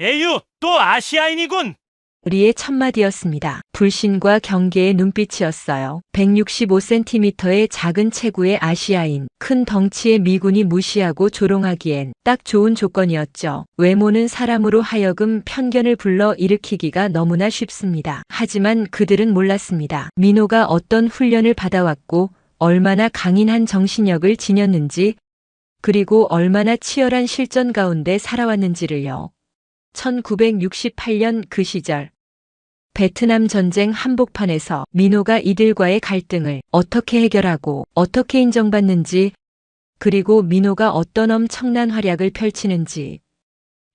에휴, 또 아시아인이군. 리의 첫마디였습니다. 불신과 경계의 눈빛이었어요. 165cm의 작은 체구의 아시아인, 큰 덩치의 미군이 무시하고 조롱하기엔 딱 좋은 조건이었죠. 외모는 사람으로 하여금 편견을 불러 일으키기가 너무나 쉽습니다. 하지만 그들은 몰랐습니다. 민호가 어떤 훈련을 받아왔고 얼마나 강인한 정신력을 지녔는지, 그리고 얼마나 치열한 실전 가운데 살아왔는지를요. 1968년 그 시절 베트남 전쟁 한복판에서 민호가 이들과의 갈등을 어떻게 해결하고 어떻게 인정받는지, 그리고 민호가 어떤 엄청난 활약을 펼치는지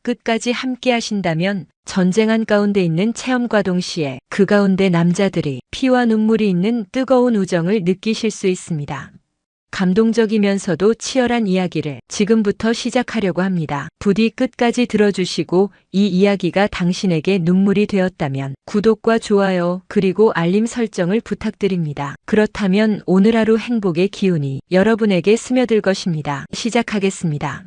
끝까지 함께 하신다면 전쟁 한가운데 있는 체험과 동시에 그 가운데 남자들이 피와 눈물이 있는 뜨거운 우정을 느끼실 수 있습니다. 감동적이면서도 치열한 이야기를 지금부터 시작하려고 합니다. 부디 끝까지 들어주시고 이 이야기가 당신에게 눈물이 되었다면 구독과 좋아요 그리고 알림 설정을 부탁드립니다. 그렇다면 오늘 하루 행복의 기운이 여러분에게 스며들 것입니다. 시작하겠습니다.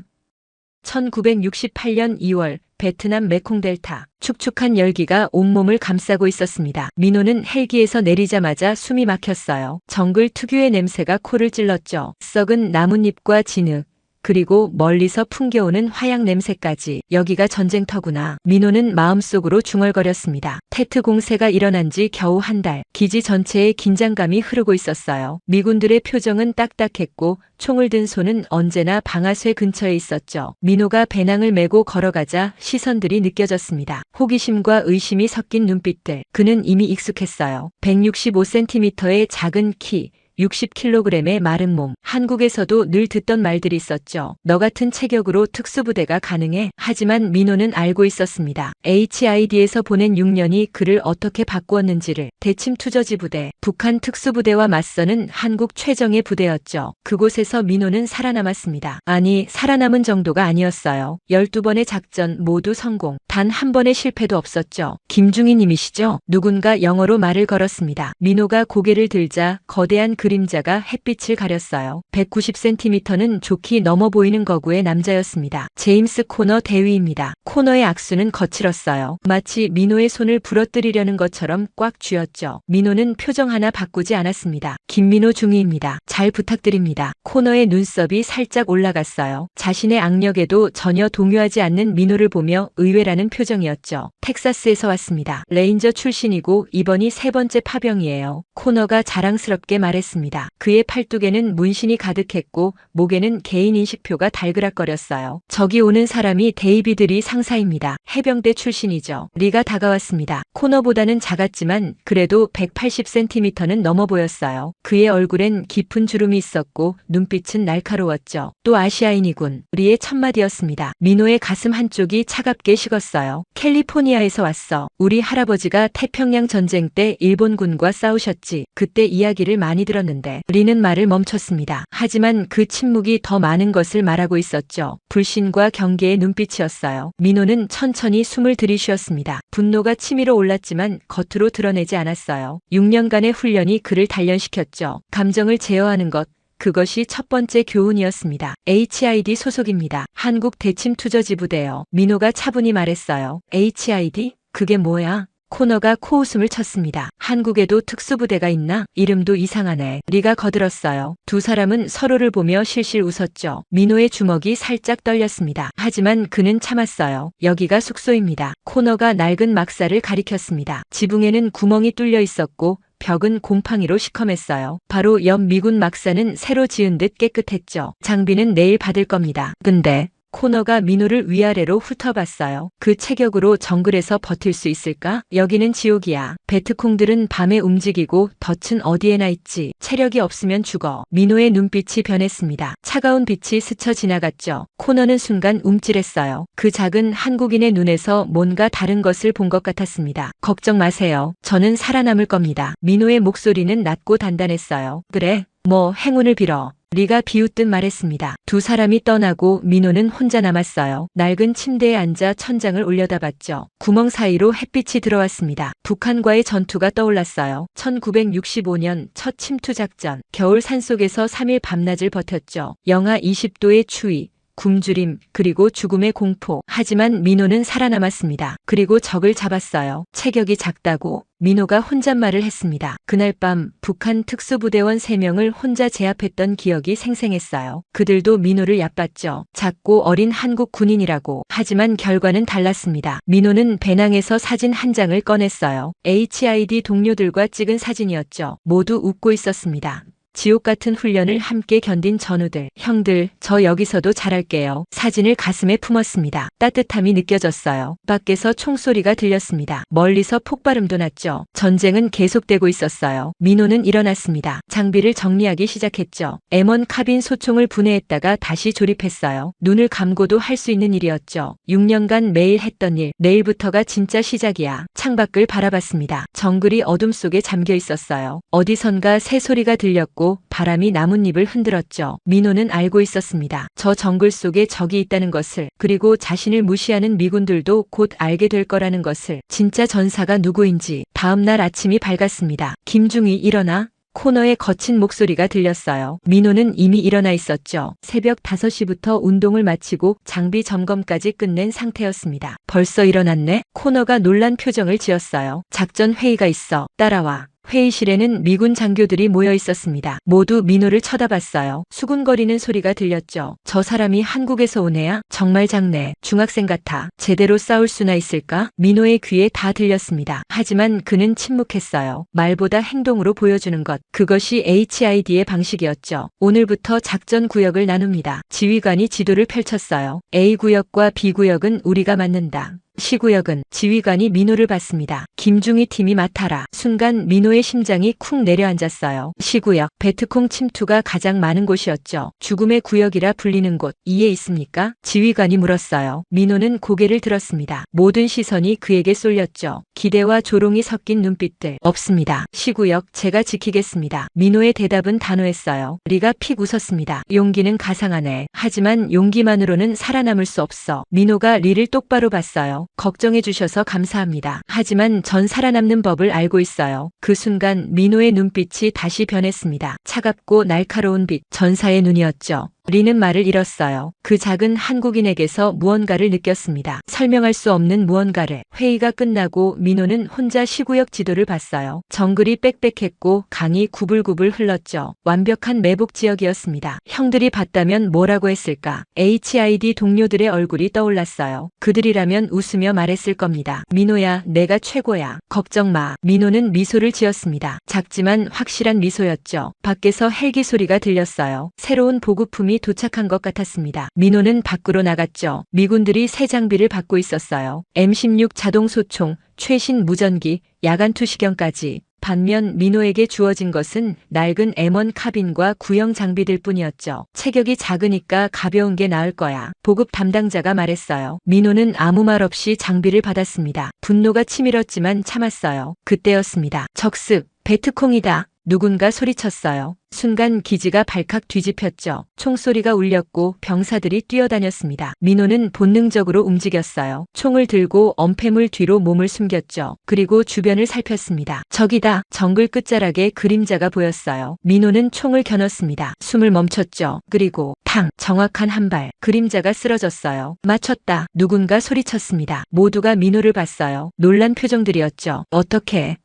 1968년 2월 베트남 메콩델타. 축축한 열기가 온몸을 감싸고 있었습니다. 민호는 헬기에서 내리자마자 숨이 막혔어요. 정글 특유의 냄새가 코를 찔렀죠. 썩은 나뭇잎과 진흙, 그리고 멀리서 풍겨오는 화약 냄새까지. 여기가 전쟁터구나. 민호는 마음속으로 중얼거렸습니다. 테트 공세가 일어난 지 겨우 한 달. 기지 전체에 긴장감이 흐르고 있었어요. 미군들의 표정은 딱딱했고 총을 든 손은 언제나 방아쇠 근처에 있었죠. 민호가 배낭을 메고 걸어가자 시선들이 느껴졌습니다. 호기심과 의심이 섞인 눈빛들. 그는 이미 익숙했어요. 165cm의 작은 키, 60kg의 마른 몸. 한국에서도 늘 듣던 말들이 있었죠. 너 같은 체격으로 특수부대가 가능해. 하지만 민호는 알고 있었습니다. HID에서 보낸 6년이 그를 어떻게 바꾸었는지를. 대침 투저지 부대, 북한 특수부대와 맞서는 한국 최정예 부대였죠. 그곳에서 민호는 살아남았습니다. 아니, 살아남은 정도가 아니었어요. 12번의 작전 모두 성공. 단 한 번의 실패도 없었죠. 김중희님이시죠? 누군가 영어로 말을 걸었습니다. 민호가 고개를 들자 거대한 그림자가 햇빛을 가렸어요. 190cm는 좋게 넘어 보이는 거구의 남자였습니다. 제임스 코너 대위입니다. 코너의 악수는 거칠었어요. 마치 민호의 손을 부러뜨리려는 것처럼 꽉 쥐었죠. 민호는 표정 하나 바꾸지 않았습니다. 김민호 중위입니다. 잘 부탁드립니다. 코너의 눈썹이 살짝 올라갔어요. 자신의 악력에도 전혀 동요하지 않는 민호를 보며 의외라는 표정이었죠. 텍사스에서 왔습니다. 레인저 출신이고 이번이 세 번째 파병이에요. 코너가 자랑스럽게 말했습니다. 그의 팔뚝에는 문신이 가득했고 목에는 개인 인식표가 달그락거렸어요. 저기 오는 사람이 데이비드 리 상사입니다. 해병대 출신이죠. 리가 다가왔습니다. 코너보다는 작았지만 그래도 180cm는 넘어 보였어요. 그의 얼굴엔 깊은 주름이 있었고 눈빛은 날카로웠죠. 또 아시아인이군. 리의 첫마디였습니다. 민호의 가슴 한쪽이 차갑게 식었어요. 캘리포니아에서 왔어. 우리 할아버지가 태평양 전쟁 때 일본군과 싸우셨지. 그때 이야기를 많이 들었는데. 리는 말을 멈췄습니다. 하지만 그 침묵이 더 많은 것을 말하고 있었죠. 불신과 경계의 눈빛이었어요. 민호는 천천히 숨을 들이쉬었습니다. 분노가 치밀어 올랐지만 겉으로 드러내지 않았어요. 6년간의 훈련이 그를 단련시켰죠. 감정을 제어하는 것. 그것이 첫 번째 교훈이었습니다. HID 소속입니다. 한국 대침 투저지 부대요. 민호가 차분히 말했어요. HID? 그게 뭐야? 코너가 코웃음을 쳤습니다. 한국에도 특수부대가 있나? 이름도 이상하네. 리가 거들었어요. 두 사람은 서로를 보며 실실 웃었죠. 민호의 주먹이 살짝 떨렸습니다. 하지만 그는 참았어요. 여기가 숙소입니다. 코너가 낡은 막사를 가리켰습니다. 지붕에는 구멍이 뚫려 있었고 벽은 곰팡이로 시커맸어요. 바로 옆 미군 막사는 새로 지은 듯 깨끗했죠. 장비는 내일 받을 겁니다. 근데 코너가 민호를 위아래로 훑어봤어요. 그 체격으로 정글에서 버틸 수 있을까? 여기는 지옥이야. 베트콩들은 밤에 움직이고 덫은 어디에나 있지. 체력이 없으면 죽어. 민호의 눈빛이 변했습니다. 차가운 빛이 스쳐 지나갔죠. 코너는 순간 움찔했어요. 그 작은 한국인의 눈에서 뭔가 다른 것을 본 것 같았습니다. 걱정 마세요. 저는 살아남을 겁니다. 민호의 목소리는 낮고 단단했어요. 그래? 뭐 행운을 빌어. 리가 비웃듯 말했습니다. 두 사람이 떠나고 민호는 혼자 남았어요. 낡은 침대에 앉아 천장을 올려다봤죠. 구멍 사이로 햇빛이 들어왔습니다. 북한과의 전투가 떠올랐어요. 1965년 첫 침투 작전. 겨울 산속에서 3일 밤낮을 버텼죠. 영하 20도의 추위. 굶주림, 그리고 죽음의 공포. 하지만 민호는 살아남았습니다. 그리고 적을 잡았어요. 체격이 작다고 민호가 혼잣말을 했습니다. 그날 밤 북한 특수부대원 3명을 혼자 제압했던 기억이 생생했어요. 그들도 민호를 얕봤죠. 작고 어린 한국 군인이라고. 하지만 결과는 달랐습니다. 민호는 배낭에서 사진 한 장을 꺼냈어요. HID 동료들과 찍은 사진이었죠. 모두 웃고 있었습니다. 지옥 같은 훈련을 함께 견딘 전우들. 형들, 저 여기서도 잘할게요. 사진을 가슴에 품었습니다. 따뜻함이 느껴졌어요. 밖에서 총소리가 들렸습니다. 멀리서 폭발음도 났죠. 전쟁은 계속되고 있었어요. 민호는 일어났습니다. 장비를 정리하기 시작했죠. M1 카빈 소총을 분해했다가 다시 조립했어요. 눈을 감고도 할 수 있는 일이었죠. 6년간 매일 했던 일. 내일부터가 진짜 시작이야. 창밖을 바라봤습니다. 정글이 어둠 속에 잠겨 있었어요. 어디선가 새소리가 들렸고 바람이 나뭇잎을 흔들었죠. 민호는 알고 있었습니다. 저 정글 속에 적이 있다는 것을, 그리고 자신을 무시하는 미군들도 곧 알게 될 거라는 것을, 진짜 전사가 누구인지. 다음 날 아침이 밝았습니다. 김중희 일어나. 코너에 거친 목소리가 들렸어요. 민호는 이미 일어나 있었죠. 새벽 5시부터 운동을 마치고 장비 점검까지 끝낸 상태였습니다. 벌써 일어났네? 코너가 놀란 표정을 지었어요. 작전 회의가 있어. 따라와. 회의실에는 미군 장교들이 모여 있었습니다. 모두 민호를 쳐다봤어요. 수군거리는 소리가 들렸죠. 저 사람이 한국에서 온 애야? 정말 작네. 중학생 같아. 제대로 싸울 수나 있을까? 민호의 귀에 다 들렸습니다. 하지만 그는 침묵했어요. 말보다 행동으로 보여주는 것. 그것이 HID의 방식이었죠. 오늘부터 작전 구역을 나눕니다. 지휘관이 지도를 펼쳤어요. A구역과 B구역은 우리가 맡는다. C구역은. 지휘관이 민호를 봤습니다. 김중희 팀이 맡아라. 순간 민호의 심장이 쿵 내려앉았어요. C구역. 베트콩 침투가 가장 많은 곳이었죠. 죽음의 구역이라 불리는 곳. 이해 있습니까? 지휘관이 물었어요. 민호는 고개를 들었습니다. 모든 시선이 그에게 쏠렸죠. 기대와 조롱이 섞인 눈빛들. 없습니다. C구역. 제가 지키겠습니다. 민호의 대답은 단호했어요. 리가 픽 웃었습니다. 용기는 가상하네. 하지만 용기만으로는 살아남을 수 없어. 민호가 리를 똑바로 봤어요. 걱정해 주셔서 감사합니다. 하지만 전 살아남는 법을 알고 있어요. 그 순간 민호의 눈빛이 다시 변했습니다. 차갑고 날카로운 빛. 전사의 눈이었죠. 리는 말을 잃었어요. 그 작은 한국인에게서 무언가를 느꼈습니다. 설명할 수 없는 무언가를. 회의가 끝나고 민호는 혼자 시구역 지도를 봤어요. 정글이 빽빽했고 강이 구불구불 흘렀죠. 완벽한 매복 지역이었습니다. 형들이 봤다면 뭐라고 했을까? HID 동료들의 얼굴이 떠올랐어요. 그들이라면 웃으며 말했을 겁니다. 민호야, 내가 최고야. 걱정 마. 민호는 미소를 지었습니다. 작지만 확실한 미소였죠. 밖에서 헬기 소리가 들렸어요. 새로운 보급품이 도착한 것 같았습니다. 민호는 밖으로 나갔죠. 미군들이 새 장비를 받고 있었어요. M16 자동소총, 최신 무전기, 야간 투시경까지. 반면 민호에게 주어진 것은 낡은 M1 카빈과 구형 장비들 뿐이었죠. 체격이 작으니까 가벼운 게 나을 거야. 보급 담당자가 말했어요. 민호는 아무 말 없이 장비를 받았습니다. 분노가 치밀었지만 참았어요. 그때였습니다. 적습, 베트콩이다. 누군가 소리쳤어요. 순간 기지가 발칵 뒤집혔죠. 총소리가 울렸고 병사들이 뛰어다녔습니다. 민호는 본능적으로 움직였어요. 총을 들고 엄폐물 뒤로 몸을 숨겼죠. 그리고 주변을 살폈습니다. 적이다. 정글 끝자락에 그림자가 보였어요. 민호는 총을 겨눴습니다. 숨을 멈췄죠. 그리고 탕! 정확한 한 발. 그림자가 쓰러졌어요. 맞췄다. 누군가 소리쳤습니다. 모두가 민호를 봤어요. 놀란 표정들이었죠. 어떻게?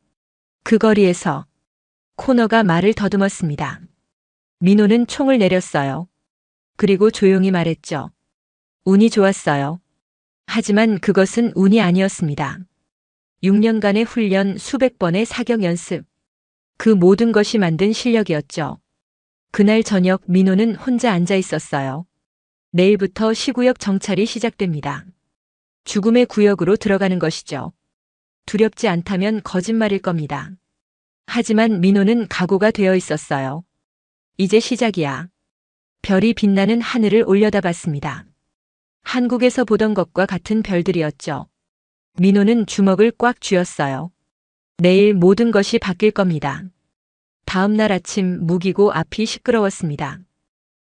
그 거리에서 코너가 말을 더듬었습니다. 민호는 총을 내렸어요. 그리고 조용히 말했죠. 운이 좋았어요. 하지만 그것은 운이 아니었습니다. 6년간의 훈련, 수백 번의 사격 연습. 그 모든 것이 만든 실력이었죠. 그날 저녁 민호는 혼자 앉아 있었어요. 내일부터 시구역 정찰이 시작됩니다. 죽음의 구역으로 들어가는 것이죠. 두렵지 않다면 거짓말일 겁니다. 하지만 민호는 각오가 되어 있었어요. 이제 시작이야. 별이 빛나는 하늘을 올려다봤습니다. 한국에서 보던 것과 같은 별들이었죠. 민호는 주먹을 꽉 쥐었어요. 내일 모든 것이 바뀔 겁니다. 다음 날 아침 무기고 앞이 시끄러웠습니다.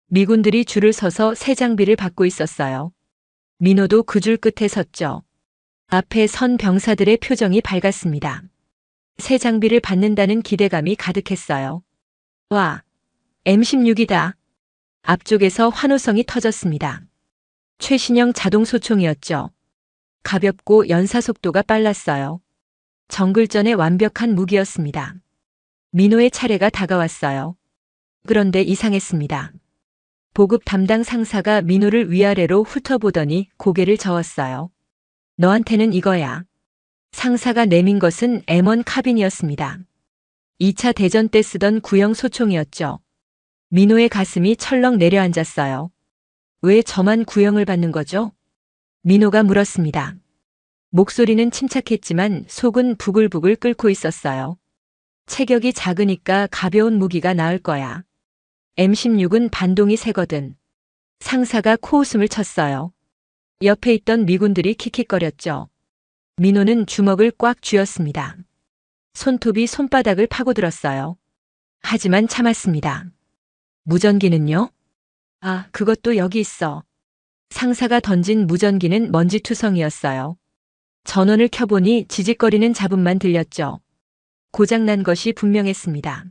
미군들이 줄을 서서 새 장비를 받고 있었어요. 민호도 그 줄 끝에 섰죠. 앞에 선 병사들의 표정이 밝았습니다. 새 장비를 받는다는 기대감이 가득했어요. 와, M16이다. 앞쪽에서 환호성이 터졌습니다. 최신형 자동 소총이었죠. 가볍고 연사 속도가 빨랐어요. 정글전의 완벽한 무기였습니다. 민호의 차례가 다가왔어요. 그런데 이상했습니다. 보급 담당 상사가 민호를 위아래로 훑어보더니 고개를 저었어요. 너한테는 이거야. 상사가 내민 것은 M1 카빈이었습니다. 2차 대전 때 쓰던 구형 소총이었죠. 민호의 가슴이 철렁 내려앉았어요. 왜 저만 구형을 받는 거죠? 민호가 물었습니다. 목소리는 침착했지만 속은 부글부글 끓고 있었어요. 체격이 작으니까 가벼운 무기가 나을 거야. M16은 반동이 세거든. 상사가 코웃음을 쳤어요. 옆에 있던 미군들이 킥킥거렸죠. 민호는 주먹을 꽉 쥐었습니다. 손톱이 손바닥을 파고들었어요. 하지만 참았습니다. 무전기는요? 아, 그것도 여기 있어. 상사가 던진 무전기는 먼지투성이었어요. 전원을 켜보니 지직거리는 잡음만 들렸죠. 고장난 것이 분명했습니다.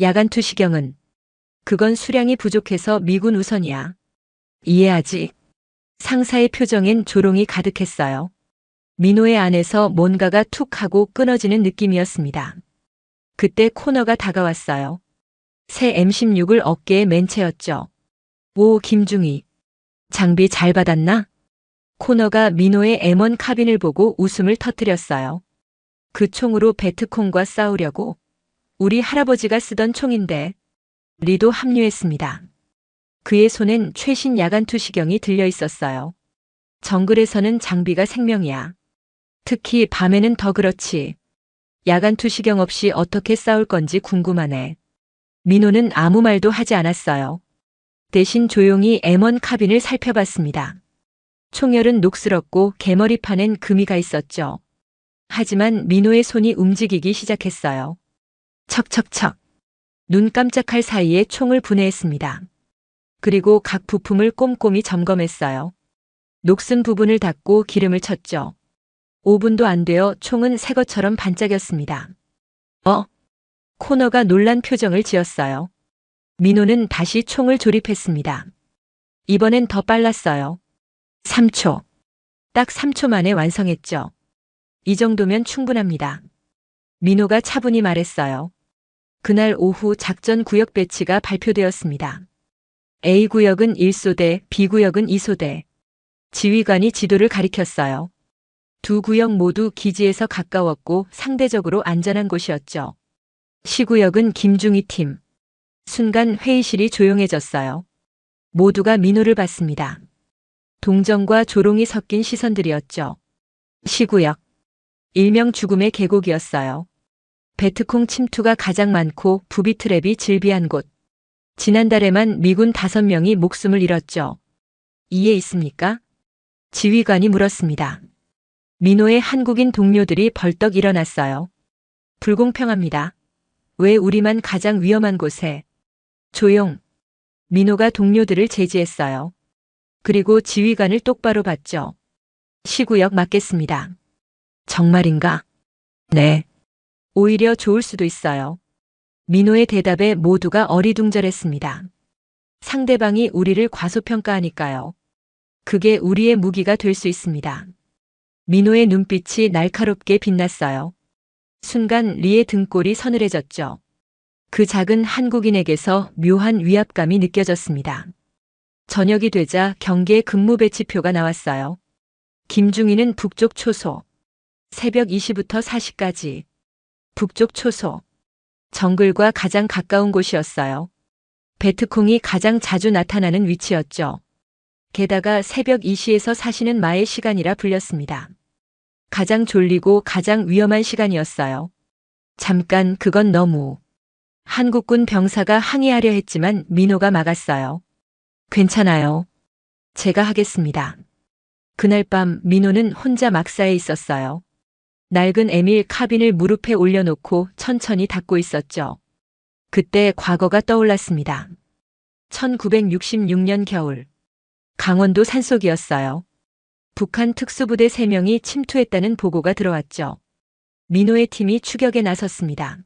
야간 투시경은? 그건 수량이 부족해서 미군 우선이야. 이해하지? 상사의 표정엔 조롱이 가득했어요. 민호의 안에서 뭔가가 툭 하고 끊어지는 느낌이었습니다. 그때 코너가 다가왔어요. 새 M16을 어깨에 맨 채였죠. 오, 김중희. 장비 잘 받았나? 코너가 민호의 M1 카빈을 보고 웃음을 터뜨렸어요. 그 총으로 베트콩과 싸우려고? 우리 할아버지가 쓰던 총인데. 리도 합류했습니다. 그의 손엔 최신 야간 투시경이 들려 있었어요. 정글에서는 장비가 생명이야. 특히 밤에는 더 그렇지. 야간 투시경 없이 어떻게 싸울 건지 궁금하네. 민호는 아무 말도 하지 않았어요. 대신 조용히 M1 카빈을 살펴봤습니다. 총열은 녹슬었고 개머리판엔 금이가 있었죠. 하지만 민호의 손이 움직이기 시작했어요. 척척척. 눈 깜짝할 사이에 총을 분해했습니다. 그리고 각 부품을 꼼꼼히 점검했어요. 녹슨 부분을 닦고 기름을 쳤죠. 5분도 안 되어 총은 새 것처럼 반짝였습니다. 코너가 놀란 표정을 지었어요. 민호는 다시 총을 조립했습니다. 이번엔 더 빨랐어요. 3초. 딱 3초 만에 완성했죠. 이 정도면 충분합니다. 민호가 차분히 말했어요. 그날 오후 작전 구역 배치가 발표되었습니다. A구역은 1소대, B구역은 2소대. 지휘관이 지도를 가리켰어요. 두 구역 모두 기지에서 가까웠고 상대적으로 안전한 곳이었죠. C구역은 김중희 팀. 순간 회의실이 조용해졌어요. 모두가 민호를 봤습니다. 동정과 조롱이 섞인 시선들이었죠. C구역. 일명 죽음의 계곡이었어요. 베트콩 침투가 가장 많고 부비 트랩이 질비한 곳. 지난달에만 미군 5명이 목숨을 잃었죠. 이해 있습니까? 지휘관이 물었습니다. 민호의 한국인 동료들이 벌떡 일어났어요. 불공평합니다. 왜 우리만 가장 위험한 곳에? 조용. 민호가 동료들을 제지했어요. 그리고 지휘관을 똑바로 봤죠. 시구역 맞겠습니다. 정말인가? 네. 오히려 좋을 수도 있어요. 민호의 대답에 모두가 어리둥절했습니다. 상대방이 우리를 과소평가하니까요. 그게 우리의 무기가 될 수 있습니다. 민호의 눈빛이 날카롭게 빛났어요. 순간 리의 등골이 서늘해졌죠. 그 작은 한국인에게서 묘한 위압감이 느껴졌습니다. 저녁이 되자 경계의 근무 배치표가 나왔어요. 김중희는 북쪽 초소. 새벽 2시부터 4시까지. 북쪽 초소. 정글과 가장 가까운 곳이었어요. 베트콩이 가장 자주 나타나는 위치였죠. 게다가 새벽 2시에서 4시는 마의 시간이라 불렸습니다. 가장 졸리고 가장 위험한 시간이었어요. 잠깐 그건 너무. 한국군 병사가 항의하려 했지만 민호가 막았어요. 괜찮아요. 제가 하겠습니다. 그날 밤 민호는 혼자 막사에 있었어요. 낡은 M1 카빈을 무릎에 올려놓고 천천히 닫고 있었죠. 그때 과거가 떠올랐습니다. 1966년 겨울. 강원도 산속이었어요. 북한 특수부대 3명이 침투했다는 보고가 들어왔죠. 민호의 팀이 추격에 나섰습니다.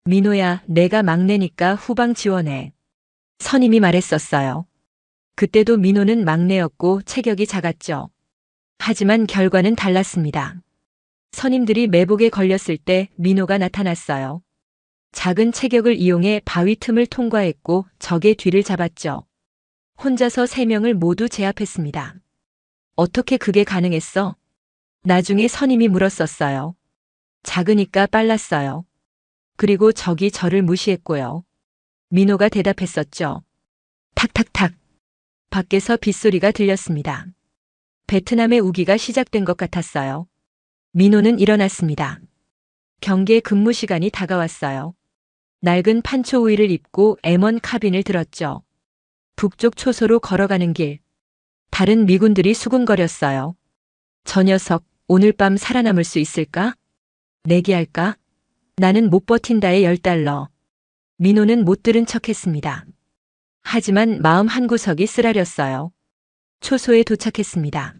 민호야, 내가 막내니까 후방 지원해. 선임이 말했었어요. 그때도 민호는 막내였고 체격이 작았죠. 하지만 결과는 달랐습니다. 선임들이 매복에 걸렸을 때 민호가 나타났어요. 작은 체격을 이용해 바위 틈을 통과했고 적의 뒤를 잡았죠. 혼자서 3명을 모두 제압했습니다. 어떻게 그게 가능했어? 나중에 선임이 물었었어요. 작으니까 빨랐어요. 그리고 적이 저를 무시했고요. 민호가 대답했었죠. 탁탁탁. 밖에서 빗소리가 들렸습니다. 베트남의 우기가 시작된 것 같았어요. 민호는 일어났습니다. 경계 근무 시간이 다가왔어요. 낡은 판초 우의를 입고 M1 카빈을 들었죠. 북쪽 초소로 걸어가는 길. 다른 미군들이 수군거렸어요. 저 녀석 오늘 밤 살아남을 수 있을까? 내기할까? 나는 못 버틴다의 $10. 민호는 못 들은 척했습니다. 하지만 마음 한구석이 쓰라렸어요. 초소에 도착했습니다.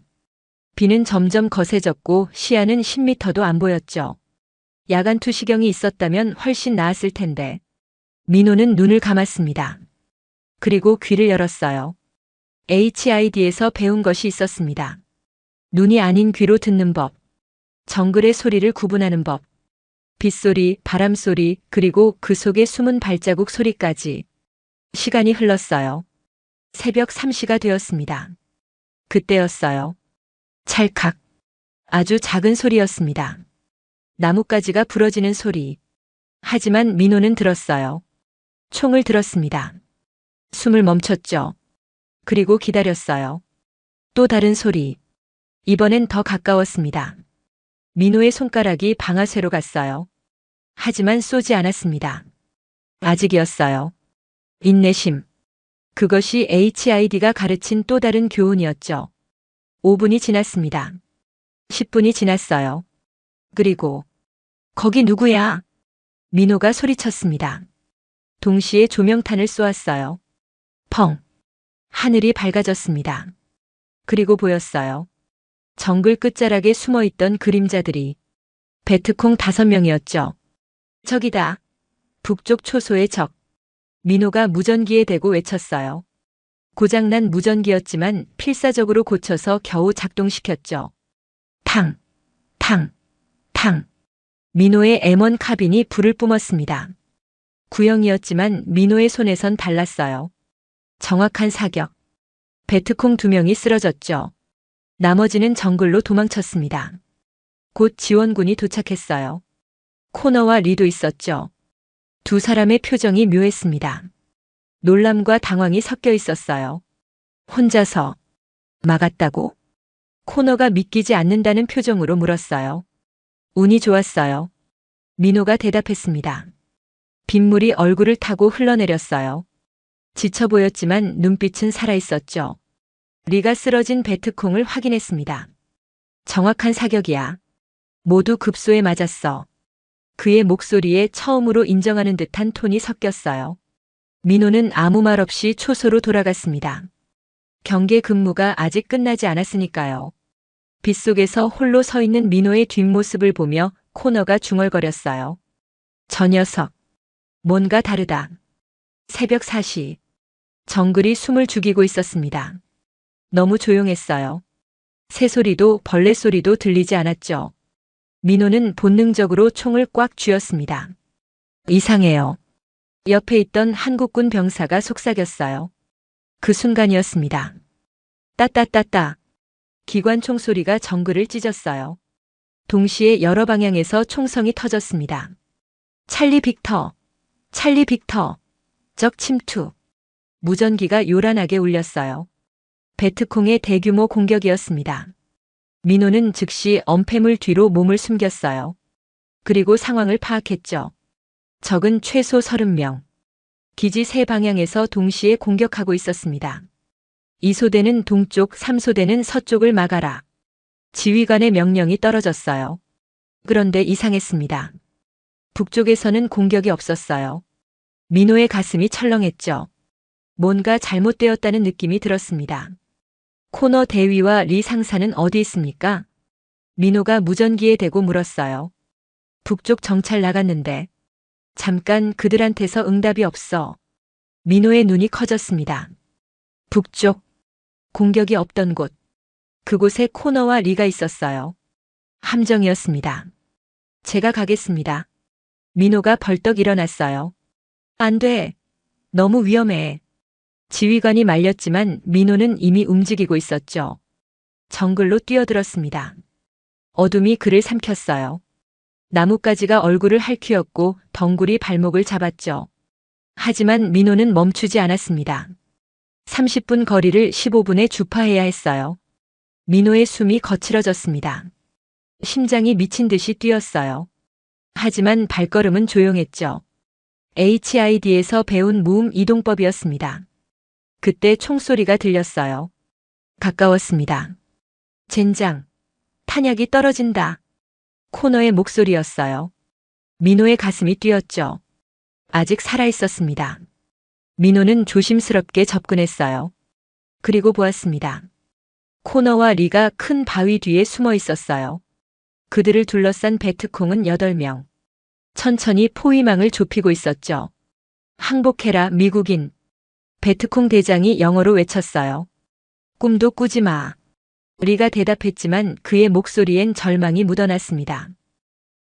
비는 점점 거세졌고 시야는 10m도 안 보였죠. 야간 투시경이 있었다면 훨씬 나았을 텐데. 민호는 눈을 감았습니다. 그리고 귀를 열었어요. HID에서 배운 것이 있었습니다. 눈이 아닌 귀로 듣는 법. 정글의 소리를 구분하는 법. 빗소리, 바람소리, 그리고 그 속에 숨은 발자국 소리까지. 시간이 흘렀어요. 새벽 3시가 되었습니다. 그때였어요. 찰칵. 아주 작은 소리였습니다. 나뭇가지가 부러지는 소리. 하지만 민호는 들었어요. 총을 들었습니다. 숨을 멈췄죠. 그리고 기다렸어요. 또 다른 소리. 이번엔 더 가까웠습니다. 민호의 손가락이 방아쇠로 갔어요. 하지만 쏘지 않았습니다. 아직이었어요. 인내심. 그것이 HID가 가르친 또 다른 교훈이었죠. 5분이 지났습니다. 10분이 지났어요. 그리고 거기 누구야? 민호가 소리쳤습니다. 동시에 조명탄을 쏘았어요. 펑. 하늘이 밝아졌습니다. 그리고 보였어요. 정글 끝자락에 숨어있던 그림자들이. 베트콩 5명이었죠. 적이다. 북쪽 초소의 적. 민호가 무전기에 대고 외쳤어요. 고장난 무전기였지만 필사적으로 고쳐서 겨우 작동시켰죠. 탕, 탕, 탕. 민호의 M1 카빈이 불을 뿜었습니다. 구형이었지만 민호의 손에선 달랐어요. 정확한 사격. 베트콩 2명이 쓰러졌죠. 나머지는 정글로 도망쳤습니다. 곧 지원군이 도착했어요. 코너와 리도 있었죠. 두 사람의 표정이 묘했습니다. 놀람과 당황이 섞여 있었어요. 혼자서 막았다고? 코너가 믿기지 않는다는 표정으로 물었어요. 운이 좋았어요. 민호가 대답했습니다. 빗물이 얼굴을 타고 흘러내렸어요. 지쳐 보였지만 눈빛은 살아있었죠. 리가 쓰러진 베트콩을 확인했습니다. 정확한 사격이야. 모두 급소에 맞았어. 그의 목소리에 처음으로 인정하는 듯한 톤이 섞였어요. 민호는 아무 말 없이 초소로 돌아갔습니다. 경계 근무가 아직 끝나지 않았으니까요. 빗속에서 홀로 서 있는 민호의 뒷모습을 보며 코너가 중얼거렸어요. 저 녀석. 뭔가 다르다. 새벽 4시. 정글이 숨을 죽이고 있었습니다. 너무 조용했어요. 새소리도 벌레 소리도 들리지 않았죠. 민호는 본능적으로 총을 꽉 쥐었습니다. 이상해요. 옆에 있던 한국군 병사가 속삭였어요. 그 순간이었습니다. 따따따따. 기관총 소리가 정글을 찢었어요. 동시에 여러 방향에서 총성이 터졌습니다. 찰리 빅터. 찰리 빅터. 적 침투. 무전기가 요란하게 울렸어요. 베트콩의 대규모 공격이었습니다. 민호는 즉시 엄폐물 뒤로 몸을 숨겼어요. 그리고 상황을 파악했죠. 적은 최소 30명. 기지 3방향에서 동시에 공격하고 있었습니다. 2소대는 동쪽, 3소대는 서쪽을 막아라. 지휘관의 명령이 떨어졌어요. 그런데 이상했습니다. 북쪽에서는 공격이 없었어요. 민호의 가슴이 철렁했죠. 뭔가 잘못되었다는 느낌이 들었습니다. 코너 대위와 리 상사는 어디 있습니까? 민호가 무전기에 대고 물었어요. 북쪽 정찰 나갔는데. 잠깐 그들한테서 응답이 없어. 민호의 눈이 커졌습니다. 북쪽, 공격이 없던 곳. 그곳에 코너와 리가 있었어요. 함정이었습니다. 제가 가겠습니다. 민호가 벌떡 일어났어요. 안 돼. 너무 위험해. 지휘관이 말렸지만 민호는 이미 움직이고 있었죠. 정글로 뛰어들었습니다. 어둠이 그를 삼켰어요. 나뭇가지가 얼굴을 핥히었고 덩굴이 발목을 잡았죠. 하지만 민호는 멈추지 않았습니다. 30분 거리를 15분에 주파해야 했어요. 민호의 숨이 거칠어졌습니다. 심장이 미친 듯이 뛰었어요. 하지만 발걸음은 조용했죠. HID에서 배운 무음 이동법이었습니다. 그때 총소리가 들렸어요. 가까웠습니다. 젠장, 탄약이 떨어진다. 코너의 목소리였어요. 민호의 가슴이 뛰었죠. 아직 살아있었습니다. 민호는 조심스럽게 접근했어요. 그리고 보았습니다. 코너와 리가 큰 바위 뒤에 숨어 있었어요. 그들을 둘러싼 베트콩은 8명. 천천히 포위망을 좁히고 있었죠. 항복해라, 미국인. 베트콩 대장이 영어로 외쳤어요. 꿈도 꾸지 마. 리가 대답했지만 그의 목소리엔 절망이 묻어났습니다.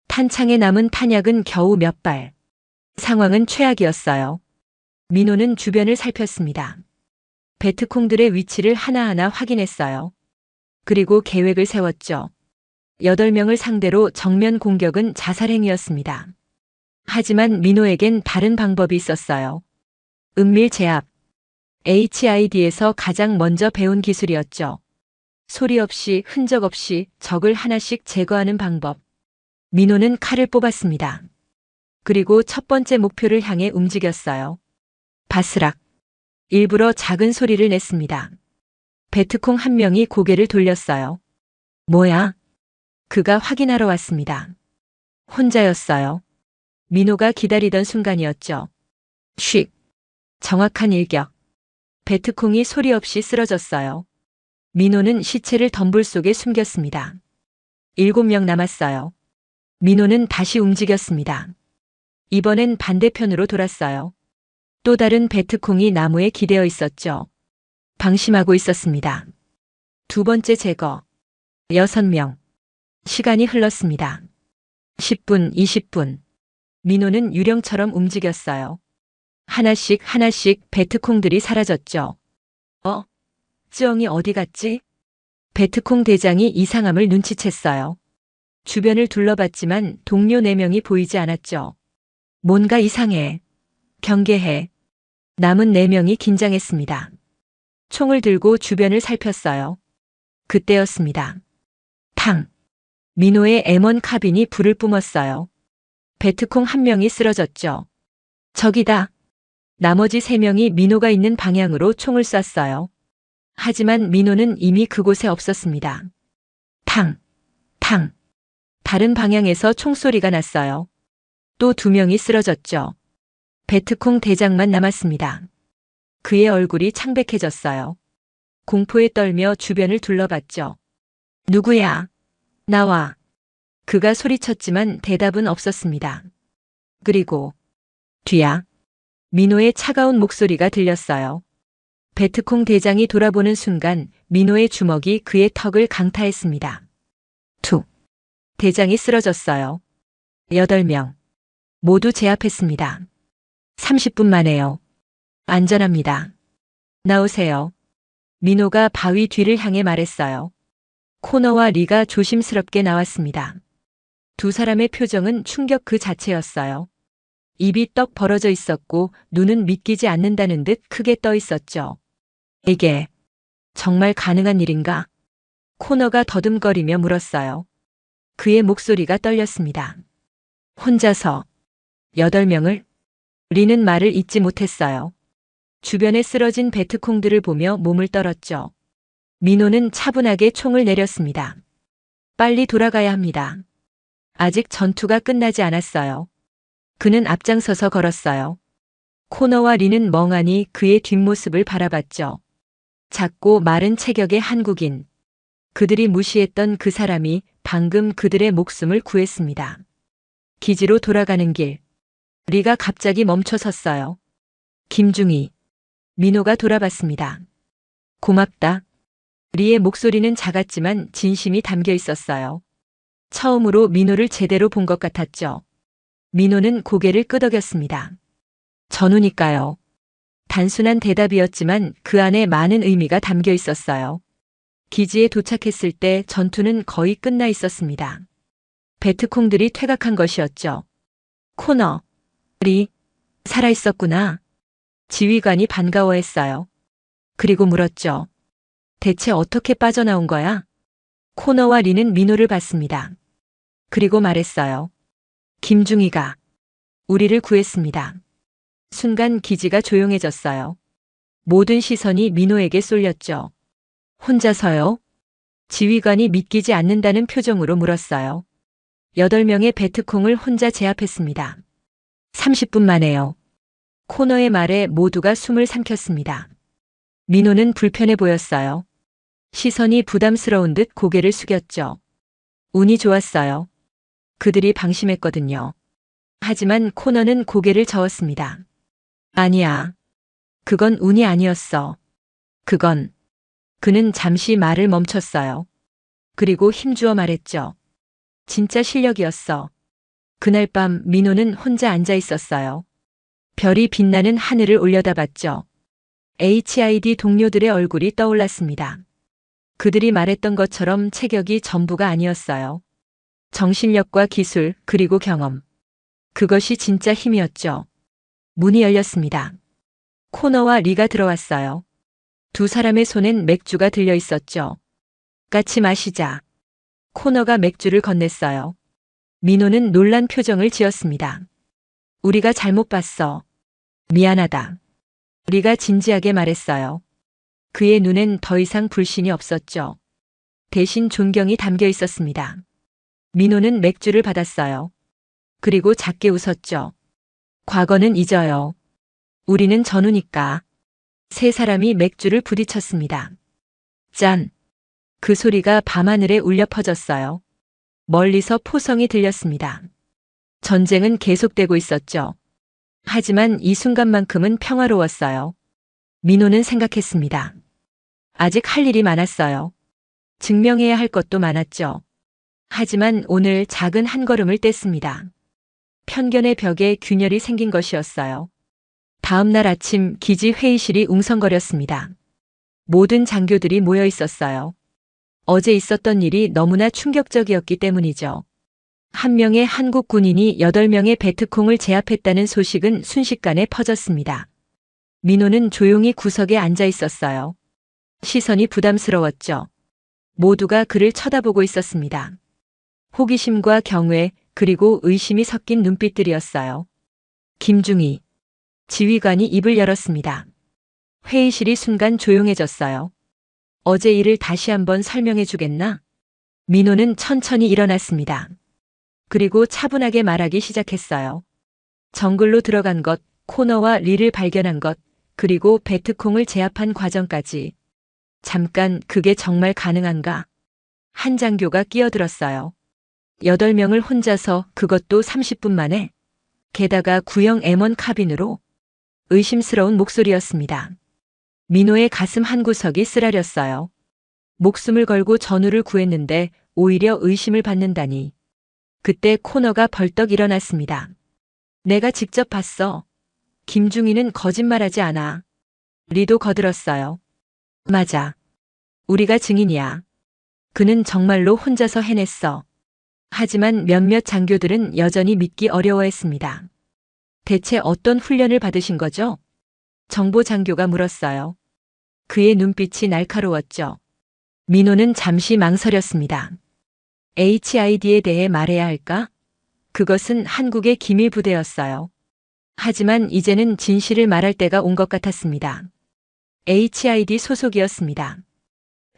탄창에 남은 탄약은 겨우 몇 발. 상황은 최악이었어요. 민호는 주변을 살폈습니다. 베트콩들의 위치를 하나하나 확인했어요. 그리고 계획을 세웠죠. 8명을 상대로 정면 공격은 자살행위였습니다. 하지만 민호에겐 다른 방법이 있었어요. 은밀 제압. HID에서 가장 먼저 배운 기술이었죠. 소리 없이 흔적 없이 적을 하나씩 제거하는 방법. 민호는 칼을 뽑았습니다. 그리고 첫 번째 목표를 향해 움직였어요. 바스락. 일부러 작은 소리를 냈습니다. 베트콩 한 명이 고개를 돌렸어요. 뭐야? 그가 확인하러 왔습니다. 혼자였어요. 민호가 기다리던 순간이었죠. 쉭. 정확한 일격. 베트콩이 소리 없이 쓰러졌어요. 민호는 시체를 덤불 속에 숨겼습니다. 7명 남았어요. 민호는 다시 움직였습니다. 이번엔 반대편으로 돌았어요. 또 다른 베트콩이 나무에 기대어 있었죠. 방심하고 있었습니다. 두 번째 제거. 6명. 시간이 흘렀습니다. 10분, 20분. 민호는 유령처럼 움직였어요. 하나씩 베트콩들이 사라졌죠. 쯔엉이 어디 갔지? 베트콩 대장이 이상함을 눈치챘어요. 주변을 둘러봤지만 동료 4명이 보이지 않았죠. 뭔가 이상해. 경계해. 남은 4명이 긴장했습니다. 총을 들고 주변을 살폈어요. 그때였습니다. 탕. 민호의 M1 카빈이 불을 뿜었어요. 베트콩 한 명이 쓰러졌죠. 적이다. 나머지 3명이 민호가 있는 방향으로 총을 쐈어요. 하지만 민호는 이미 그곳에 없었습니다. 탕. 탕. 다른 방향에서 총소리가 났어요. 또 2명이 쓰러졌죠. 베트콩 대장만 남았습니다. 그의 얼굴이 창백해졌어요. 공포에 떨며 주변을 둘러봤죠. 누구야? 나와. 그가 소리쳤지만 대답은 없었습니다. 그리고 뒤야. 민호의 차가운 목소리가 들렸어요. 베트콩 대장이 돌아보는 순간 민호의 주먹이 그의 턱을 강타했습니다. 툭. 대장이 쓰러졌어요. 8명. 모두 제압했습니다. 30분 만에요. 안전합니다. 나오세요. 민호가 바위 뒤를 향해 말했어요. 코너와 리가 조심스럽게 나왔습니다. 두 사람의 표정은 충격 그 자체였어요. 입이 떡 벌어져 있었고 눈은 믿기지 않는다는 듯 크게 떠 있었죠. 이게 정말 가능한 일인가? 코너가 더듬거리며 물었어요. 그의 목소리가 떨렸습니다. 혼자서 8명을? 리는 말을 잇지 못했어요. 주변에 쓰러진 베트콩들을 보며 몸을 떨었죠. 민호는 차분하게 총을 내렸습니다. 빨리 돌아가야 합니다. 아직 전투가 끝나지 않았어요. 그는 앞장서서 걸었어요. 코너와 리는 멍하니 그의 뒷모습을 바라봤죠. 작고 마른 체격의 한국인. 그들이 무시했던 그 사람이 방금 그들의 목숨을 구했습니다. 기지로 돌아가는 길. 리가 갑자기 멈춰 섰어요. 김중희. 민호가 돌아봤습니다. 고맙다. 리의 목소리는 작았지만 진심이 담겨 있었어요. 처음으로 민호를 제대로 본 것 같았죠. 민호는 고개를 끄덕였습니다. 전우니까요. 단순한 대답이었지만 그 안에 많은 의미가 담겨 있었어요. 기지에 도착했을 때 전투는 거의 끝나 있었습니다. 베트콩들이 퇴각한 것이었죠. 코너, 리, 살아있었구나. 지휘관이 반가워했어요. 그리고 물었죠. 대체 어떻게 빠져나온 거야? 코너와 리는 민호를 봤습니다. 그리고 말했어요. 김중희가 우리를 구했습니다. 순간 기지가 조용해졌어요. 모든 시선이 민호에게 쏠렸죠. 혼자서요? 지휘관이 믿기지 않는다는 표정으로 물었어요. 8명의 베트콩을 혼자 제압했습니다. 30분 만에요. 코너의 말에 모두가 숨을 삼켰습니다. 민호는 불편해 보였어요. 시선이 부담스러운 듯 고개를 숙였죠. 운이 좋았어요. 그들이 방심했거든요. 하지만 코너는 고개를 저었습니다. 아니야. 그건 운이 아니었어. 그는 잠시 말을 멈췄어요. 그리고 힘주어 말했죠. 진짜 실력이었어. 그날 밤 민호는 혼자 앉아 있었어요. 별이 빛나는 하늘을 올려다봤죠. HID 동료들의 얼굴이 떠올랐습니다. 그들이 말했던 것처럼 체격이 전부가 아니었어요. 정신력과 기술, 그리고 경험. 그것이 진짜 힘이었죠. 문이 열렸습니다. 코너와 리가 들어왔어요. 두 사람의 손엔 맥주가 들려 있었죠. 같이 마시자. 코너가 맥주를 건넸어요. 민호는 놀란 표정을 지었습니다. 우리가 잘못 봤어. 미안하다. 리가 진지하게 말했어요. 그의 눈엔 더 이상 불신이 없었죠. 대신 존경이 담겨 있었습니다. 민호는 맥주를 받았어요. 그리고 작게 웃었죠. 과거는 잊어요. 우리는 전우니까. 세 사람이 맥주를 부딪혔습니다. 짠! 그 소리가 밤하늘에 울려 퍼졌어요. 멀리서 포성이 들렸습니다. 전쟁은 계속되고 있었죠. 하지만 이 순간만큼은 평화로웠어요. 민호는 생각했습니다. 아직 할 일이 많았어요. 증명해야 할 것도 많았죠. 하지만 오늘 작은 한 걸음을 뗐습니다. 편견의 벽에 균열이 생긴 것이었어요. 다음 날 아침 기지 회의실이 웅성거렸습니다. 모든 장교들이 모여 있었어요. 어제 있었던 일이 너무나 충격적이었기 때문이죠. 한 명의 한국 군인이 8명의 베트콩을 제압했다는 소식은 순식간에 퍼졌습니다. 민호는 조용히 구석에 앉아 있었어요. 시선이 부담스러웠죠. 모두가 그를 쳐다보고 있었습니다. 호기심과 경외, 그리고 의심이 섞인 눈빛들이었어요. 김중희. 지휘관이 입을 열었습니다. 회의실이 순간 조용해졌어요. 어제 일을 다시 한번 설명해 주겠나? 민호는 천천히 일어났습니다. 그리고 차분하게 말하기 시작했어요. 정글로 들어간 것, 코너와 리를 발견한 것, 그리고 베트콩을 제압한 과정까지. 잠깐 그게 정말 가능한가? 한 장교가 끼어들었어요. 8명을 혼자서 그것도 30분 만에. 게다가 구형 M1 카빈으로. 의심스러운 목소리였습니다. 민호의 가슴 한구석이 쓰라렸어요. 목숨을 걸고 전우를 구했는데 오히려 의심을 받는다니. 그때 코너가 벌떡 일어났습니다. 내가 직접 봤어. 김중희는 거짓말하지 않아. 리도 거들었어요. 맞아. 우리가 증인이야. 그는 정말로 혼자서 해냈어. 하지만 몇몇 장교들은 여전히 믿기 어려워했습니다. 대체 어떤 훈련을 받으신 거죠? 정보 장교가 물었어요. 그의 눈빛이 날카로웠죠. 민호는 잠시 망설였습니다. HID에 대해 말해야 할까? 그것은 한국의 기밀 부대였어요. 하지만 이제는 진실을 말할 때가 온 것 같았습니다. HID 소속이었습니다.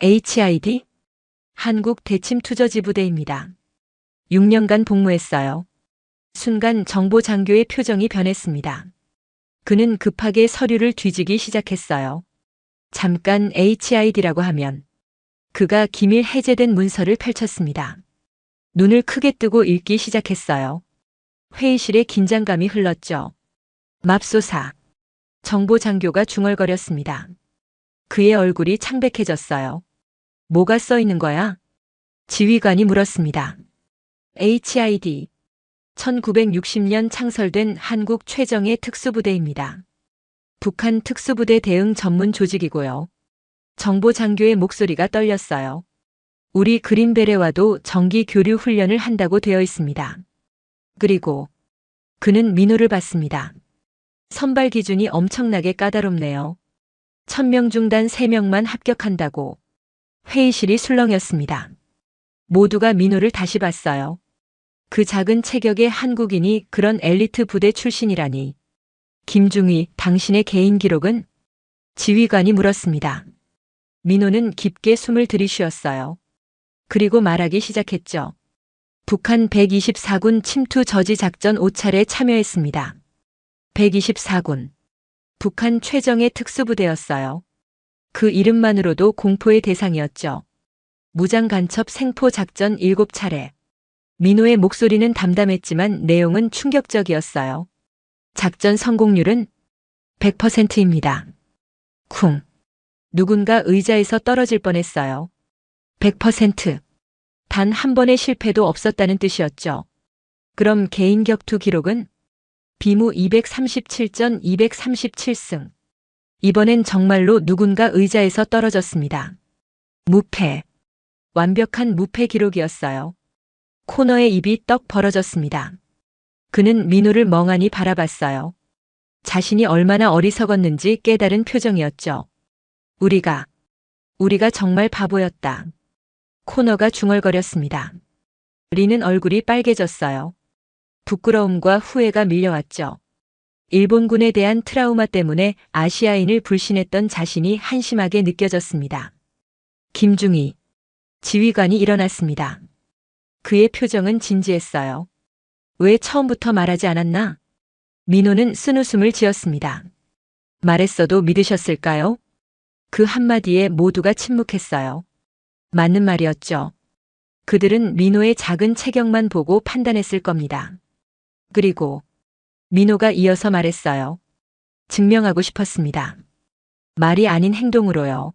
HID? 한국 대침투저지부대입니다. 6년간 복무했어요. 순간 정보 장교의 표정이 변했습니다. 그는 급하게 서류를 뒤지기 시작했어요. 잠깐 HID라고 하면 그가 기밀 해제된 문서를 펼쳤습니다. 눈을 크게 뜨고 읽기 시작했어요. 회의실에 긴장감이 흘렀죠. 맙소사. 정보 장교가 중얼거렸습니다. 그의 얼굴이 창백해졌어요. 뭐가 써 있는 거야? 지휘관이 물었습니다. HID. 1960년 창설된 한국 최정예 특수부대입니다. 북한 특수부대 대응 전문 조직이고요. 정보 장교의 목소리가 떨렸어요. 우리 그린베레와도 정기 교류 훈련을 한다고 되어 있습니다. 그리고 그는 민호를 봤습니다. 선발 기준이 엄청나게 까다롭네요. 1000명 중 단 3명만 합격한다고. 회의실이 술렁였습니다. 모두가 민호를 다시 봤어요. 그 작은 체격의 한국인이 그런 엘리트 부대 출신이라니. 김중희, 당신의 개인 기록은? 지휘관이 물었습니다. 민호는 깊게 숨을 들이쉬었어요. 그리고 말하기 시작했죠. 북한 124군 침투 저지 작전 5차례 참여했습니다. 124군. 북한 최정예 특수부대였어요. 그 이름만으로도 공포의 대상이었죠. 무장 간첩 생포 작전 7차례. 민호의 목소리는 담담했지만 내용은 충격적이었어요. 작전 성공률은 100%입니다. 쿵. 누군가 의자에서 떨어질 뻔했어요. 100%. 단 한 번의 실패도 없었다는 뜻이었죠. 그럼 개인 격투 기록은? 비무 237전 237승. 이번엔 정말로 누군가 의자에서 떨어졌습니다. 무패. 완벽한 무패 기록이었어요. 코너의 입이 떡 벌어졌습니다. 그는 민호를 멍하니 바라봤어요. 자신이 얼마나 어리석었는지 깨달은 표정이었죠. 우리가 정말 바보였다. 코너가 중얼거렸습니다. 리는 얼굴이 빨개졌어요. 부끄러움과 후회가 밀려왔죠. 일본군에 대한 트라우마 때문에 아시아인을 불신했던 자신이 한심하게 느껴졌습니다. 김중희. 지휘관이 일어났습니다. 그의 표정은 진지했어요. 왜 처음부터 말하지 않았나? 민호는 쓴웃음을 지었습니다. 말했어도 믿으셨을까요? 그 한마디에 모두가 침묵했어요. 맞는 말이었죠. 그들은 민호의 작은 체격만 보고 판단했을 겁니다. 그리고 민호가 이어서 말했어요. 증명하고 싶었습니다. 말이 아닌 행동으로요.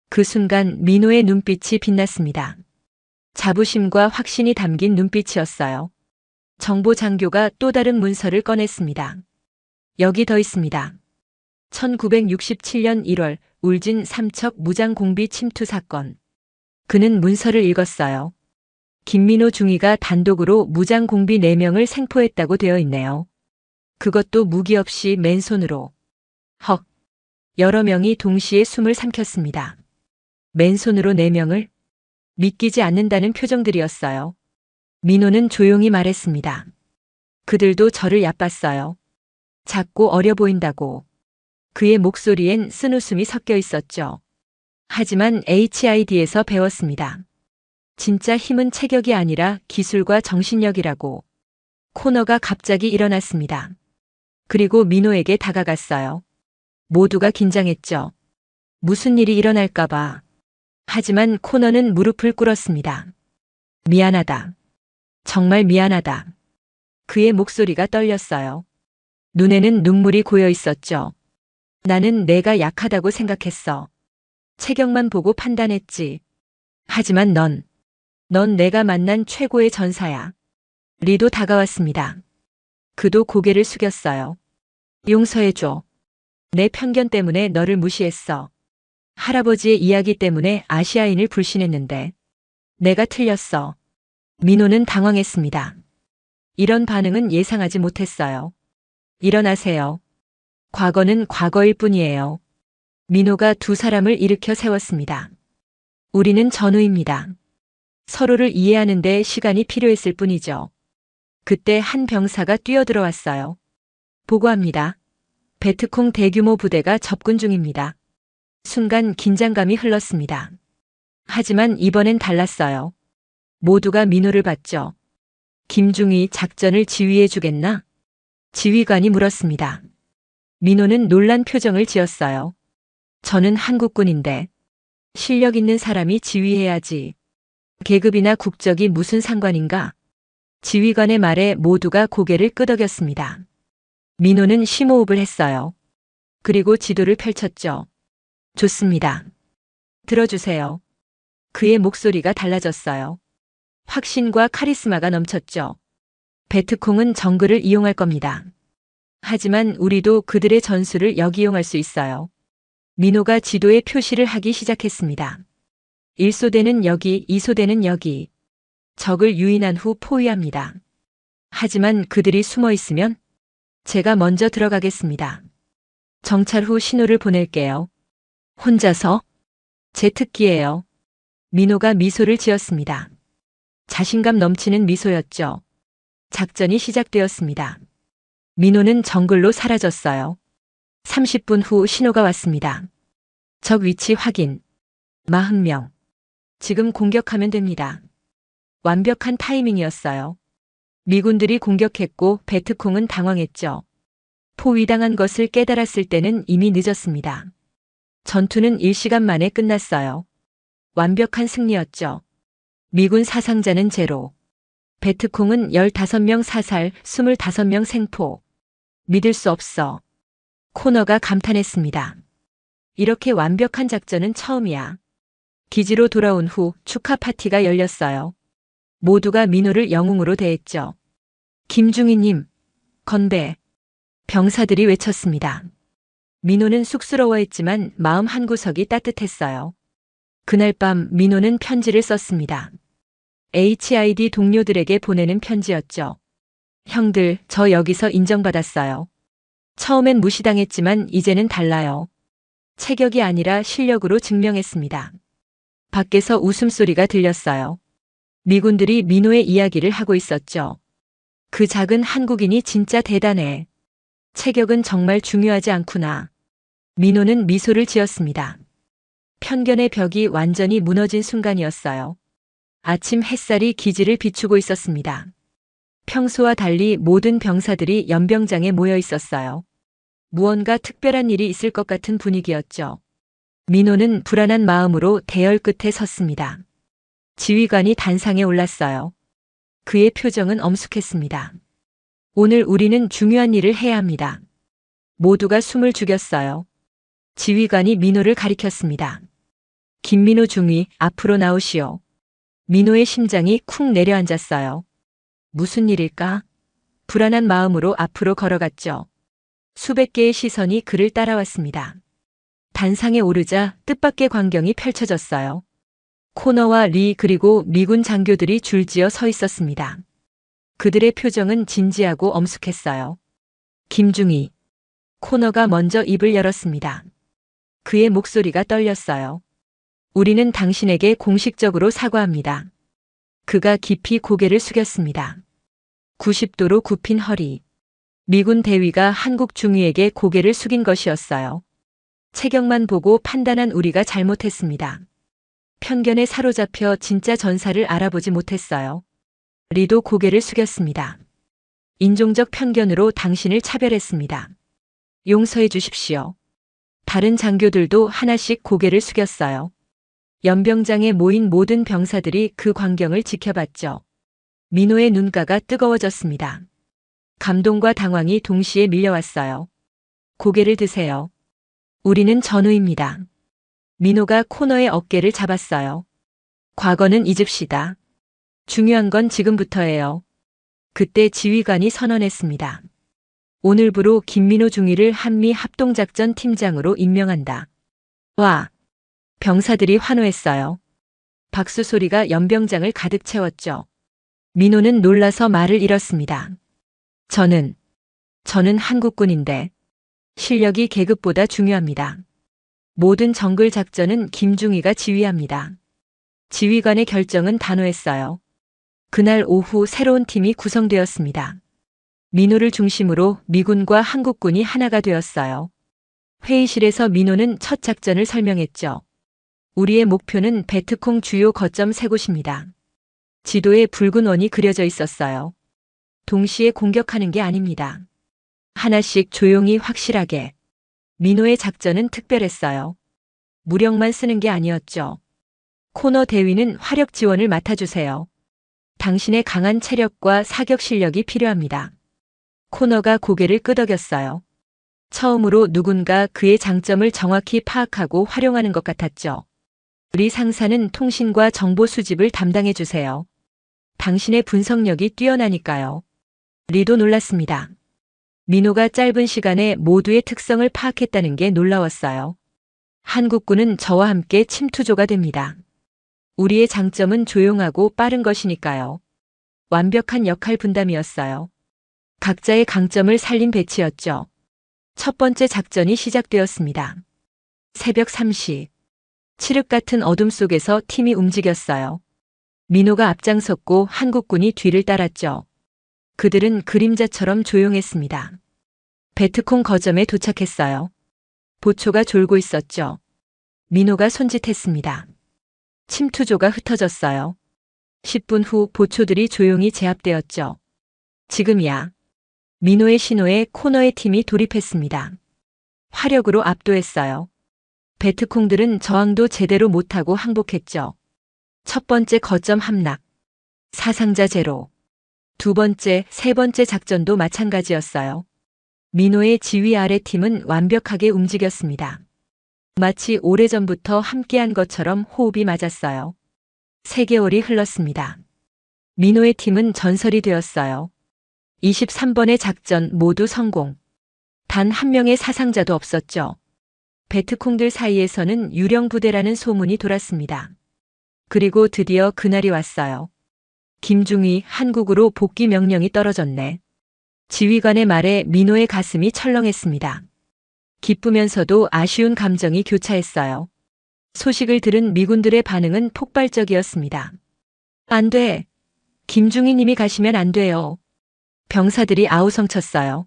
그 순간 민호의 눈빛이 빛났습니다. 자부심과 확신이 담긴 눈빛이었어요. 정보 장교가 또 다른 문서를 꺼냈습니다. 여기 더 있습니다. 1967년 1월 울진 삼척 무장공비 침투 사건. 그는 문서를 읽었어요. 김민호 중위가 단독으로 무장공비 4명을 생포했다고 되어 있네요. 그것도 무기 없이 맨손으로. 헉. 여러 명이 동시에 숨을 삼켰습니다. 맨손으로 4명을? 믿기지 않는다는 표정들이었어요. 민호는 조용히 말했습니다. 그들도 저를 얕봤어요. 작고 어려 보인다고. 그의 목소리엔 쓴웃음이 섞여 있었죠. 하지만 HID에서 배웠습니다. 진짜 힘은 체격이 아니라 기술과 정신력이라고. 코너가 갑자기 일어났습니다. 그리고 민호에게 다가갔어요. 모두가 긴장했죠. 무슨 일이 일어날까봐. 하지만 코너는 무릎을 꿇었습니다. 미안하다. 정말 미안하다. 그의 목소리가 떨렸어요. 눈에는 눈물이 고여 있었죠. 나는 내가 약하다고 생각했어. 체격만 보고 판단했지. 하지만 넌 내가 만난 최고의 전사야. 리도 다가왔습니다. 그도 고개를 숙였어요. 용서해줘. 내 편견 때문에 너를 무시했어. 할아버지의 이야기 때문에 아시아인을 불신했는데. 내가 틀렸어. 민호는 당황했습니다. 이런 반응은 예상하지 못했어요. 일어나세요. 과거는 과거일 뿐이에요. 민호가 두 사람을 일으켜 세웠습니다. 우리는 전우입니다. 서로를 이해하는 데 시간이 필요했을 뿐이죠. 그때 한 병사가 뛰어들어왔어요. 보고합니다. 베트콩 대규모 부대가 접근 중입니다. 순간 긴장감이 흘렀습니다. 하지만 이번엔 달랐어요. 모두가 민호를 봤죠. 김중희 작전을 지휘해 주겠나? 지휘관이 물었습니다. 민호는 놀란 표정을 지었어요. 저는 한국군인데 실력 있는 사람이 지휘해야지. 계급이나 국적이 무슨 상관인가? 지휘관의 말에 모두가 고개를 끄덕였습니다. 민호는 심호흡을 했어요. 그리고 지도를 펼쳤죠. 좋습니다. 들어주세요. 그의 목소리가 달라졌어요. 확신과 카리스마가 넘쳤죠. 베트콩은 정글을 이용할 겁니다. 하지만 우리도 그들의 전술을 역이용할 수 있어요. 민호가 지도에 표시를 하기 시작했습니다. 1소대는 여기, 2소대는 여기. 적을 유인한 후 포위합니다. 하지만 그들이 숨어 있으면 제가 먼저 들어가겠습니다. 정찰 후 신호를 보낼게요. 혼자서? 제 특기예요. 민호가 미소를 지었습니다. 자신감 넘치는 미소였죠. 작전이 시작되었습니다. 민호는 정글로 사라졌어요. 30분 후 신호가 왔습니다. 적 위치 확인. 40명. 지금 공격하면 됩니다. 완벽한 타이밍이었어요. 미군들이 공격했고 베트콩은 당황했죠. 포위당한 것을 깨달았을 때는 이미 늦었습니다. 전투는 1시간 만에 끝났어요. 완벽한 승리였죠. 미군 사상자는 제로. 베트콩은 15명 사살, 25명 생포. 믿을 수 없어. 코너가 감탄했습니다. 이렇게 완벽한 작전은 처음이야. 기지로 돌아온 후 축하 파티가 열렸어요. 모두가 민호를 영웅으로 대했죠. 김중희님, 건배. 병사들이 외쳤습니다. 민호는 쑥스러워했지만 마음 한구석이 따뜻했어요. 그날 밤 민호는 편지를 썼습니다. HID 동료들에게 보내는 편지였죠. 형들, 저 여기서 인정받았어요. 처음엔 무시당했지만 이제는 달라요. 체격이 아니라 실력으로 증명했습니다. 밖에서 웃음소리가 들렸어요. 미군들이 민호의 이야기를 하고 있었죠. 그 작은 한국인이 진짜 대단해. 체격은 정말 중요하지 않구나. 민호는 미소를 지었습니다. 편견의 벽이 완전히 무너진 순간이었어요. 아침 햇살이 기지를 비추고 있었습니다. 평소와 달리 모든 병사들이 연병장에 모여 있었어요. 무언가 특별한 일이 있을 것 같은 분위기였죠. 민호는 불안한 마음으로 대열 끝에 섰습니다. 지휘관이 단상에 올랐어요. 그의 표정은 엄숙했습니다. 오늘 우리는 중요한 일을 해야 합니다. 모두가 숨을 죽였어요. 지휘관이 민호를 가리켰습니다. 김민호 중위, 앞으로 나오시오. 민호의 심장이 쿵 내려앉았어요. 무슨 일일까? 불안한 마음으로 앞으로 걸어갔죠. 수백 개의 시선이 그를 따라왔습니다. 단상에 오르자 뜻밖의 광경이 펼쳐졌어요. 코너와 리 그리고 미군 장교들이 줄지어 서 있었습니다. 그들의 표정은 진지하고 엄숙했어요. 김중희. 코너가 먼저 입을 열었습니다. 그의 목소리가 떨렸어요. 우리는 당신에게 공식적으로 사과합니다. 그가 깊이 고개를 숙였습니다. 90도로 굽힌 허리. 미군 대위가 한국 중위에게 고개를 숙인 것이었어요. 체격만 보고 판단한 우리가 잘못했습니다. 편견에 사로잡혀 진짜 전사를 알아보지 못했어요. 리도 고개를 숙였습니다. 인종적 편견으로 당신을 차별했습니다. 용서해 주십시오. 다른 장교들도 하나씩 고개를 숙였어요. 연병장에 모인 모든 병사들이 그 광경을 지켜봤죠. 민호의 눈가가 뜨거워졌습니다. 감동과 당황이 동시에 밀려왔어요. 고개를 드세요. 우리는 전우입니다. 민호가 코너의 어깨를 잡았어요. 과거는 잊읍시다. 중요한 건 지금부터예요. 그때 지휘관이 선언했습니다. 오늘부로 김민호 중위를 한미 합동작전 팀장으로 임명한다. 와! 병사들이 환호했어요. 박수 소리가 연병장을 가득 채웠죠. 민호는 놀라서 말을 잃었습니다. 저는 한국군인데 실력이 계급보다 중요합니다. 모든 정글 작전은 김중희가 지휘합니다. 지휘관의 결정은 단호했어요. 그날 오후 새로운 팀이 구성되었습니다. 민호를 중심으로 미군과 한국군이 하나가 되었어요. 회의실에서 민호는 첫 작전을 설명했죠. 우리의 목표는 베트콩 주요 거점 3곳입니다. 지도에 붉은 원이 그려져 있었어요. 동시에 공격하는 게 아닙니다. 하나씩 조용히 확실하게. 민호의 작전은 특별했어요. 무력만 쓰는 게 아니었죠. 코너 대위는 화력 지원을 맡아주세요. 당신의 강한 체력과 사격 실력이 필요합니다. 코너가 고개를 끄덕였어요. 처음으로 누군가 그의 장점을 정확히 파악하고 활용하는 것 같았죠. 리 상사는 통신과 정보 수집을 담당해 주세요. 당신의 분석력이 뛰어나니까요. 리도 놀랐습니다. 민호가 짧은 시간에 모두의 특성을 파악했다는 게 놀라웠어요. 한국군은 저와 함께 침투조가 됩니다. 우리의 장점은 조용하고 빠른 것이니까요. 완벽한 역할 분담이었어요. 각자의 강점을 살린 배치였죠. 첫 번째 작전이 시작되었습니다. 새벽 3시. 칠흑 같은 어둠 속에서 팀이 움직였어요. 민호가 앞장섰고 한국군이 뒤를 따랐죠. 그들은 그림자처럼 조용했습니다. 베트콩 거점에 도착했어요. 보초가 졸고 있었죠. 민호가 손짓했습니다. 침투조가 흩어졌어요. 10분 후 보초들이 조용히 제압되었죠. 지금이야. 민호의 신호에 코너의 팀이 돌입했습니다. 화력으로 압도했어요. 베트콩들은 저항도 제대로 못하고 항복했죠. 첫 번째 거점 함락. 사상자 제로. 두 번째, 세 번째 작전도 마찬가지였어요. 민호의 지휘 아래 팀은 완벽하게 움직였습니다. 마치 오래전부터 함께한 것처럼 호흡이 맞았어요. 3개월이 흘렀습니다. 민호의 팀은 전설이 되었어요. 23번의 작전 모두 성공. 단 한 명의 사상자도 없었죠. 베트콩들 사이에서는 유령 부대라는 소문이 돌았습니다. 그리고 드디어 그날이 왔어요. 김중희 한국으로 복귀 명령이 떨어졌네. 지휘관의 말에 민호의 가슴이 철렁했습니다. 기쁘면서도 아쉬운 감정이 교차했어요. 소식을 들은 미군들의 반응은 폭발적이었습니다. 안 돼. 김중희 님이 가시면 안 돼요. 병사들이 아우성쳤어요.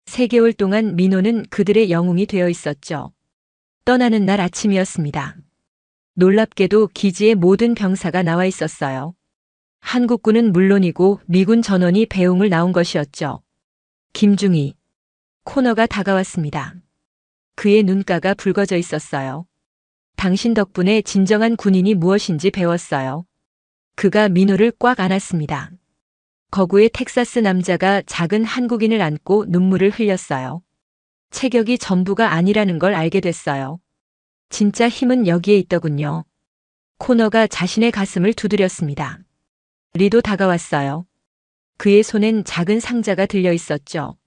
3개월 동안 민호는 그들의 영웅이 되어 있었죠. 떠나는 날 아침이었습니다. 놀랍게도 기지의 모든 병사가 나와 있었어요. 한국군은 물론이고 미군 전원이 배웅을 나온 것이었죠. 김중희. 코너가 다가왔습니다. 그의 눈가가 붉어져 있었어요. 당신 덕분에 진정한 군인이 무엇인지 배웠어요. 그가 민호를 꽉 안았습니다. 거구의 텍사스 남자가 작은 한국인을 안고 눈물을 흘렸어요. 체격이 전부가 아니라는 걸 알게 됐어요. 진짜 힘은 여기에 있더군요. 코너가 자신의 가슴을 두드렸습니다. 리도 다가왔어요. 그의 손엔 작은 상자가 들려 있었죠.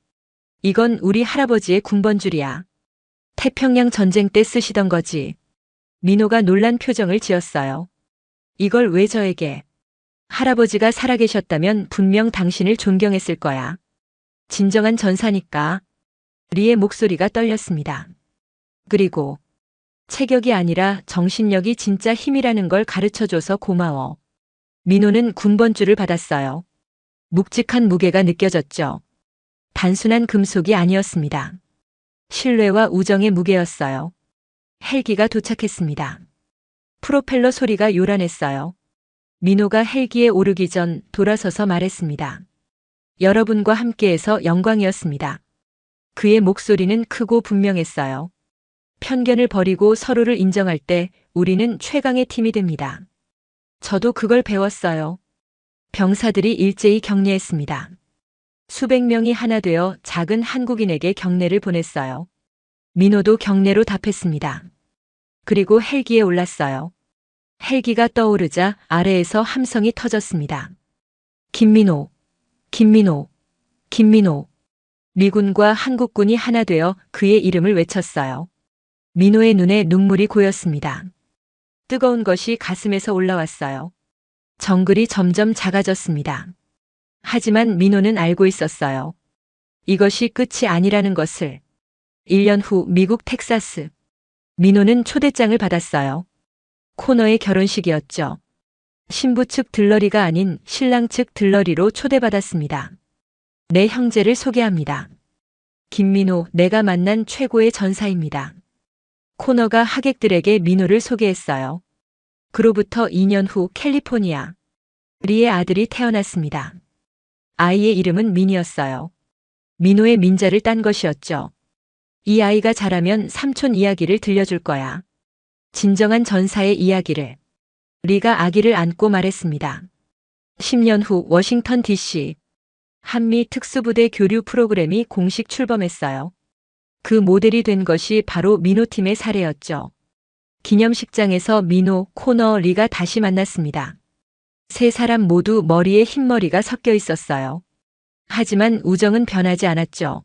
이건 우리 할아버지의 군번줄이야. 태평양 전쟁 때 쓰시던 거지. 민호가 놀란 표정을 지었어요. 이걸 왜 저에게? 할아버지가 살아계셨다면 분명 당신을 존경했을 거야. 진정한 전사니까. 리의 목소리가 떨렸습니다. 그리고 체격이 아니라 정신력이 진짜 힘이라는 걸 가르쳐줘서 고마워. 민호는 군번줄을 받았어요. 묵직한 무게가 느껴졌죠. 단순한 금속이 아니었습니다. 신뢰와 우정의 무게였어요. 헬기가 도착했습니다. 프로펠러 소리가 요란했어요. 민호가 헬기에 오르기 전 돌아서서 말했습니다. 여러분과 함께해서 영광이었습니다. 그의 목소리는 크고 분명했어요. 편견을 버리고 서로를 인정할 때 우리는 최강의 팀이 됩니다. 저도 그걸 배웠어요. 병사들이 일제히 격려했습니다. 수백 명이 하나 되어 작은 한국인에게 격려를 보냈어요. 민호도 격려로 답했습니다. 그리고 헬기에 올랐어요. 헬기가 떠오르자 아래에서 함성이 터졌습니다. 김민호, 김민호, 김민호. 미군과 한국군이 하나 되어 그의 이름을 외쳤어요. 민호의 눈에 눈물이 고였습니다. 뜨거운 것이 가슴에서 올라왔어요. 정글이 점점 작아졌습니다. 하지만 민호는 알고 있었어요. 이것이 끝이 아니라는 것을. 1년 후 미국 텍사스. 민호는 초대장을 받았어요. 코너의 결혼식이었죠. 신부 측 들러리가 아닌 신랑 측 들러리로 초대받았습니다. 내 형제를 소개합니다. 김민호, 내가 만난 최고의 전사입니다. 코너가 하객들에게 민호를 소개했어요. 그로부터 2년 후 캘리포니아. 리의 아들이 태어났습니다. 아이의 이름은 민이었어요. 민호의 민자를 딴 것이었죠. 이 아이가 자라면 삼촌 이야기를 들려줄 거야. 진정한 전사의 이야기를. 리가 아기를 안고 말했습니다. 10년 후 워싱턴 DC. 한미 특수부대 교류 프로그램이 공식 출범했어요. 그 모델이 된 것이 바로 민호팀의 사례였죠. 기념식장에서 민호, 코너, 리가 다시 만났습니다. 세 사람 모두 머리에 흰머리가 섞여 있었어요. 하지만 우정은 변하지 않았죠.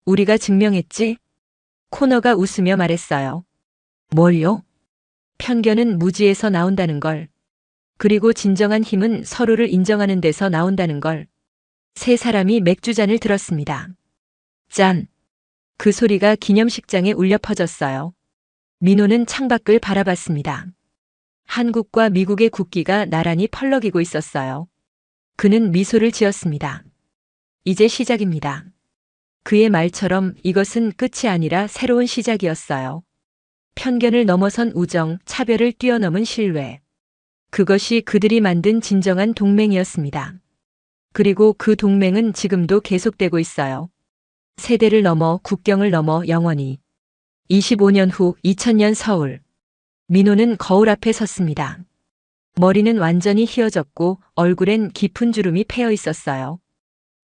우리가 증명했지? 코너가 웃으며 말했어요. 뭘요? 편견은 무지에서 나온다는 걸. 그리고 진정한 힘은 서로를 인정하는 데서 나온다는 걸. 세 사람이 맥주잔을 들었습니다. 짠! 그 소리가 기념식장에 울려 퍼졌어요. 민호는 창밖을 바라봤습니다. 한국과 미국의 국기가 나란히 펄럭이고 있었어요. 그는 미소를 지었습니다. 이제 시작입니다. 그의 말처럼 이것은 끝이 아니라 새로운 시작이었어요. 편견을 넘어선 우정, 차별을 뛰어넘은 신뢰. 그것이 그들이 만든 진정한 동맹이었습니다. 그리고 그 동맹은 지금도 계속되고 있어요. 세대를 넘어 국경을 넘어 영원히. 25년 후 2000년 서울. 민호는 거울 앞에 섰습니다. 머리는 완전히 휘어졌고 얼굴엔 깊은 주름이 패여 있었어요.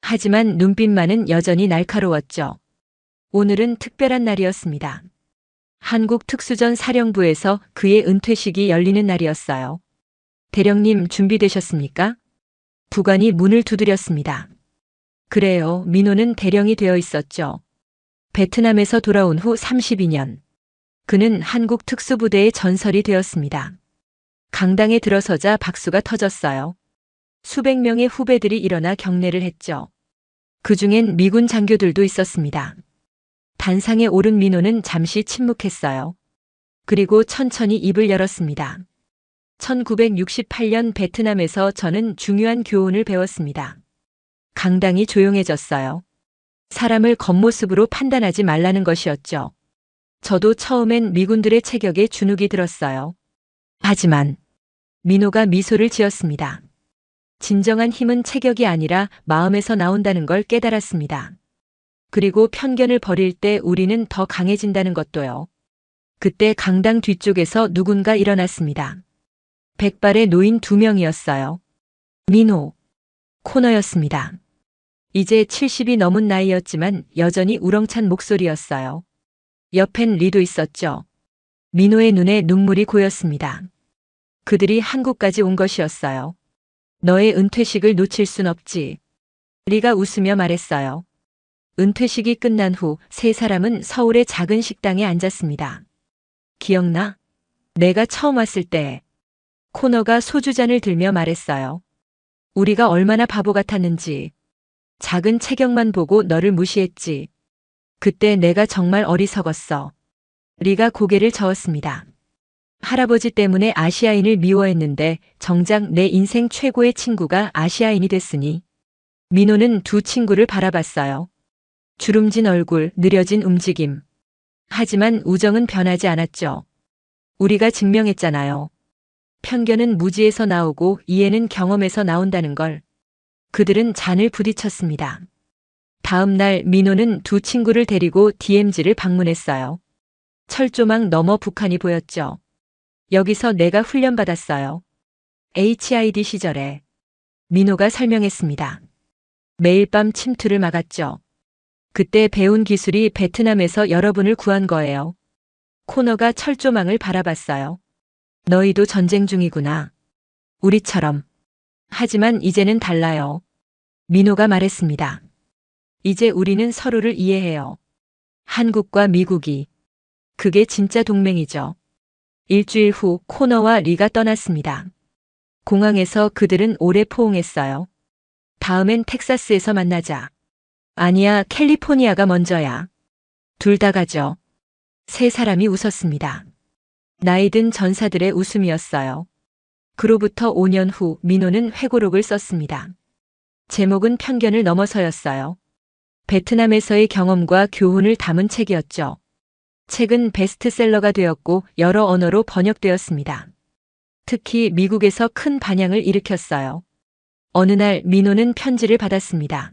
하지만 눈빛만은 여전히 날카로웠죠. 오늘은 특별한 날이었습니다. 한국 특수전 사령부에서 그의 은퇴식이 열리는 날이었어요. 대령님 준비되셨습니까? 부관이 문을 두드렸습니다. 그래요, 민호는 대령이 되어 있었죠. 베트남에서 돌아온 후 32년. 그는 한국 특수부대의 전설이 되었습니다. 강당에 들어서자 박수가 터졌어요. 수백 명의 후배들이 일어나 경례를 했죠. 그중엔 미군 장교들도 있었습니다. 단상에 오른 민호는 잠시 침묵했어요. 그리고 천천히 입을 열었습니다. 1968년 베트남에서 저는 중요한 교훈을 배웠습니다. 강당이 조용해졌어요. 사람을 겉모습으로 판단하지 말라는 것이었죠. 저도 처음엔 미군들의 체격에 주눅이 들었어요. 하지만 민호가 미소를 지었습니다. 진정한 힘은 체격이 아니라 마음에서 나온다는 걸 깨달았습니다. 그리고 편견을 버릴 때 우리는 더 강해진다는 것도요. 그때 강당 뒤쪽에서 누군가 일어났습니다. 백발의 노인 2명이었어요. 민호, 코너였습니다. 이제 70이 넘은 나이였지만 여전히 우렁찬 목소리였어요. 옆엔 리도 있었죠. 민호의 눈에 눈물이 고였습니다. 그들이 한국까지 온 것이었어요. 너의 은퇴식을 놓칠 순 없지. 리가 웃으며 말했어요. 은퇴식이 끝난 후 세 사람은 서울의 작은 식당에 앉았습니다. 기억나? 내가 처음 왔을 때. 코너가 소주잔을 들며 말했어요. 우리가 얼마나 바보 같았는지. 작은 체격만 보고 너를 무시했지. 그때 내가 정말 어리석었어. 리가 고개를 저었습니다. 할아버지 때문에 아시아인을 미워했는데 정작 내 인생 최고의 친구가 아시아인이 됐으니. 민호는 두 친구를 바라봤어요. 주름진 얼굴, 느려진 움직임. 하지만 우정은 변하지 않았죠. 우리가 증명했잖아요. 편견은 무지에서 나오고 이해는 경험에서 나온다는 걸. 그들은 잔을 부딪혔습니다. 다음 날 민호는 두 친구를 데리고 DMZ를 방문했어요. 철조망 너머 북한이 보였죠. 여기서 내가 훈련받았어요. HID 시절에. 민호가 설명했습니다. 매일 밤 침투를 막았죠. 그때 배운 기술이 베트남에서 여러분을 구한 거예요. 코너가 철조망을 바라봤어요. 너희도 전쟁 중이구나. 우리처럼. 하지만 이제는 달라요. 민호가 말했습니다. 이제 우리는 서로를 이해해요. 한국과 미국이. 그게 진짜 동맹이죠. 일주일 후 코너와 리가 떠났습니다. 공항에서 그들은 오래 포옹했어요. 다음엔 텍사스에서 만나자. 아니야, 캘리포니아가 먼저야. 둘 다 가죠. 세 사람이 웃었습니다. 나이든 전사들의 웃음이었어요. 그로부터 5년 후 민호는 회고록을 썼습니다. 제목은 편견을 넘어서였어요. 베트남에서의 경험과 교훈을 담은 책이었죠. 책은 베스트셀러가 되었고 여러 언어로 번역되었습니다. 특히 미국에서 큰 반향을 일으켰어요. 어느 날 민호는 편지를 받았습니다.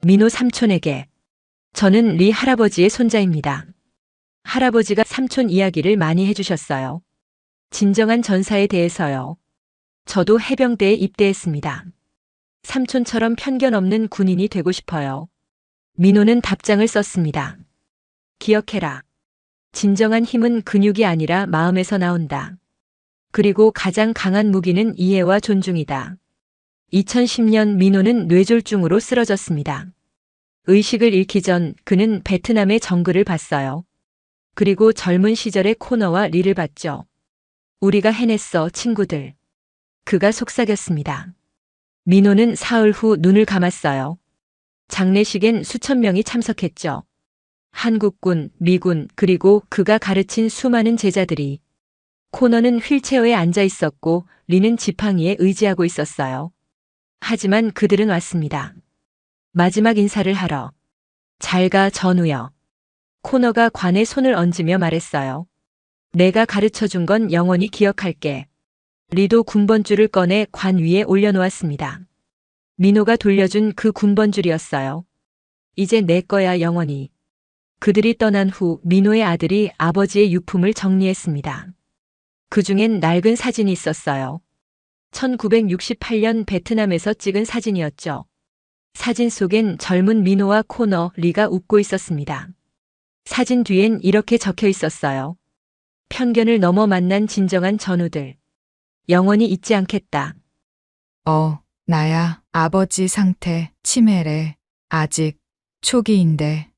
민호 삼촌에게. 저는 리 할아버지의 손자입니다. 할아버지가 삼촌 이야기를 많이 해주셨어요. 진정한 전사에 대해서요. 저도 해병대에 입대했습니다. 삼촌처럼 편견 없는 군인이 되고 싶어요. 민호는 답장을 썼습니다. 기억해라. 진정한 힘은 근육이 아니라 마음에서 나온다. 그리고 가장 강한 무기는 이해와 존중이다. 2010년 민호는 뇌졸중으로 쓰러졌습니다. 의식을 잃기 전 그는 베트남의 정글을 봤어요. 그리고 젊은 시절의 코너와 리를 봤죠. 우리가 해냈어, 친구들. 그가 속삭였습니다. 민호는 사흘 후 눈을 감았어요. 장례식엔 수천 명이 참석했죠. 한국군, 미군, 그리고 그가 가르친 수많은 제자들이. 코너는 휠체어에 앉아 있었고 리는 지팡이에 의지하고 있었어요. 하지만 그들은 왔습니다. 마지막 인사를 하러. 잘 가, 전우여. 코너가 관에 손을 얹으며 말했어요. 내가 가르쳐준 건 영원히 기억할게. 리도 군번줄을 꺼내 관 위에 올려놓았습니다. 민호가 돌려준 그 군번줄이었어요. 이제 내 거야, 영원히. 그들이 떠난 후 민호의 아들이 아버지의 유품을 정리했습니다. 그 중엔 낡은 사진이 있었어요. 1968년 베트남에서 찍은 사진이었죠. 사진 속엔 젊은 민호와 코너, 리가 웃고 있었습니다. 사진 뒤엔 이렇게 적혀 있었어요. 편견을 넘어 만난 진정한 전우들. 영원히 잊지 않겠다. 나야. 아버지 상태 치매래. 아직 초기인데.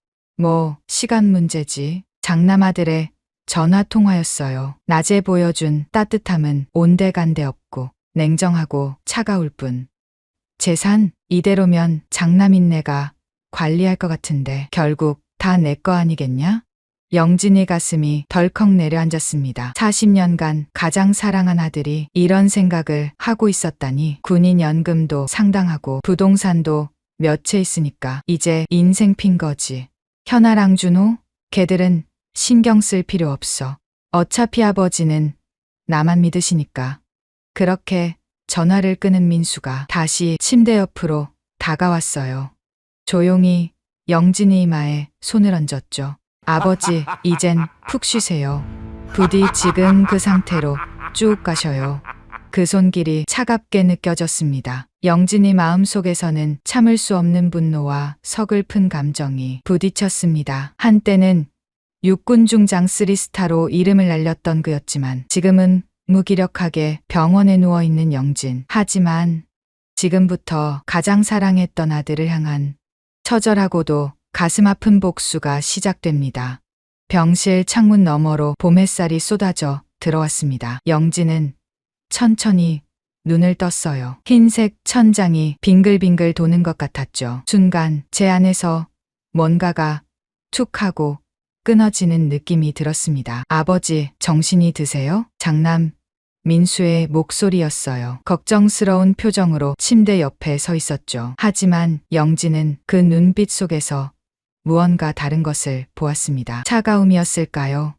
시간 문제지. 장남아들의 전화 통화였어요. 낮에 보여준 따뜻함은 온데간데 없고 냉정하고 차가울 뿐. 재산 이대로면 장남인네가 관리할 것 같은데 결국 다 내 거 아니겠냐? 영진이 가슴이 덜컥 내려앉았습니다. 40년간 가장 사랑한 아들이 이런 생각을 하고 있었다니. 군인연금도 상당하고 부동산도 몇 채 있으니까 이제 인생 핀 거지. 현아랑 준호, 걔들은 신경 쓸 필요 없어. 어차피 아버지는 나만 믿으시니까. 그렇게 전화를 끊은 민수가 다시 침대 옆으로 다가왔어요. 조용히 영진이 이마에 손을 얹었죠. 아버지, 이젠 푹 쉬세요. 부디 지금 그 상태로 쭉 가셔요. 그 손길이 차갑게 느껴졌습니다. 영진이 마음속에서는 참을 수 없는 분노와 서글픈 감정이 부딪혔습니다. 한때는 육군 중장 3스타로 이름을 날렸던 그였지만 지금은 무기력하게 병원에 누워있는 영진. 하지만 지금부터 가장 사랑했던 아들을 향한 처절하고도 가슴 아픈 복수가 시작됩니다. 병실 창문 너머로 봄 햇살이 쏟아져 들어왔습니다. 영진은 천천히 눈을 떴어요. 흰색 천장이 빙글빙글 도는 것 같았죠. 순간 제 안에서 뭔가가 툭 하고 끊어지는 느낌이 들었습니다. 아버지, 정신이 드세요? 장남 민수의 목소리였어요. 걱정스러운 표정으로 침대 옆에 서 있었죠. 하지만 영진은 그 눈빛 속에서 무언가 다른 것을 보았습니다. 차가움이었을까요?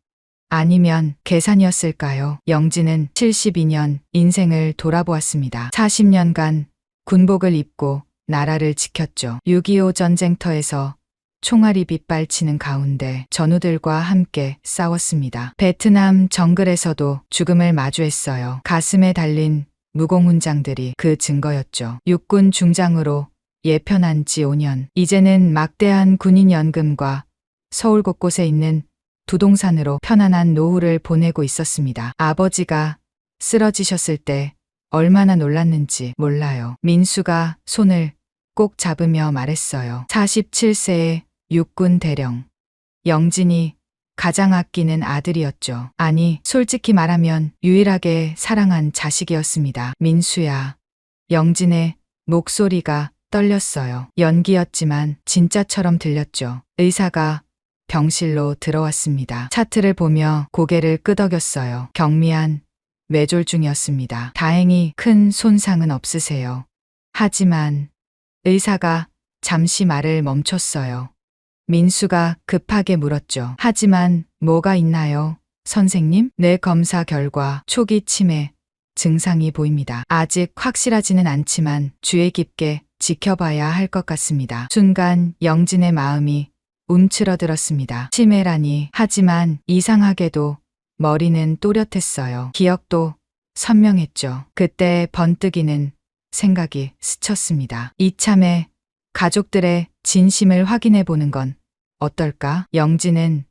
아니면 계산이었을까요? 영진은 72년 인생을 돌아보았습니다. 40년간 군복을 입고 나라를 지켰죠. 6.25 전쟁터에서 총알이 빗발치는 가운데 전우들과 함께 싸웠습니다. 베트남 정글에서도 죽음을 마주했어요. 가슴에 달린 무공훈장들이 그 증거였죠. 육군 중장으로 예편한 지 5년. 이제는 막대한 군인연금과 서울 곳곳에 있는 부동산으로 편안한 노후를 보내고 있었습니다. 아버지가 쓰러지셨을 때 얼마나 놀랐는지 몰라요. 민수가 손을 꼭 잡으며 말했어요. 47세의 육군 대령. 영진이 가장 아끼는 아들이었죠. 아니, 솔직히 말하면 유일하게 사랑한 자식이었습니다. 민수야. 영진의 목소리가 떨렸어요. 연기였지만 진짜처럼 들렸죠. 의사가 병실로 들어왔습니다. 차트를 보며 고개를 끄덕였어요. 경미한 뇌졸중이었습니다. 다행히 큰 손상은 없으세요. 하지만 의사가 잠시 말을 멈췄어요. 민수가 급하게 물었죠. 하지만 뭐가 있나요, 선생님? 뇌 검사 결과 초기 치매 증상이 보입니다. 아직 확실하지는 않지만 주의 깊게 지켜봐야 할 것 같습니다. 순간 영진의 마음이 움츠러들었습니다. 치매라니. 하지만 이상하게도 머리는 또렷했어요. 기억도 선명했죠. 그때 번뜩이는 생각이 스쳤습니다. 이참에 가족들의 진심을 확인해 보는 건 어떨까? 영진은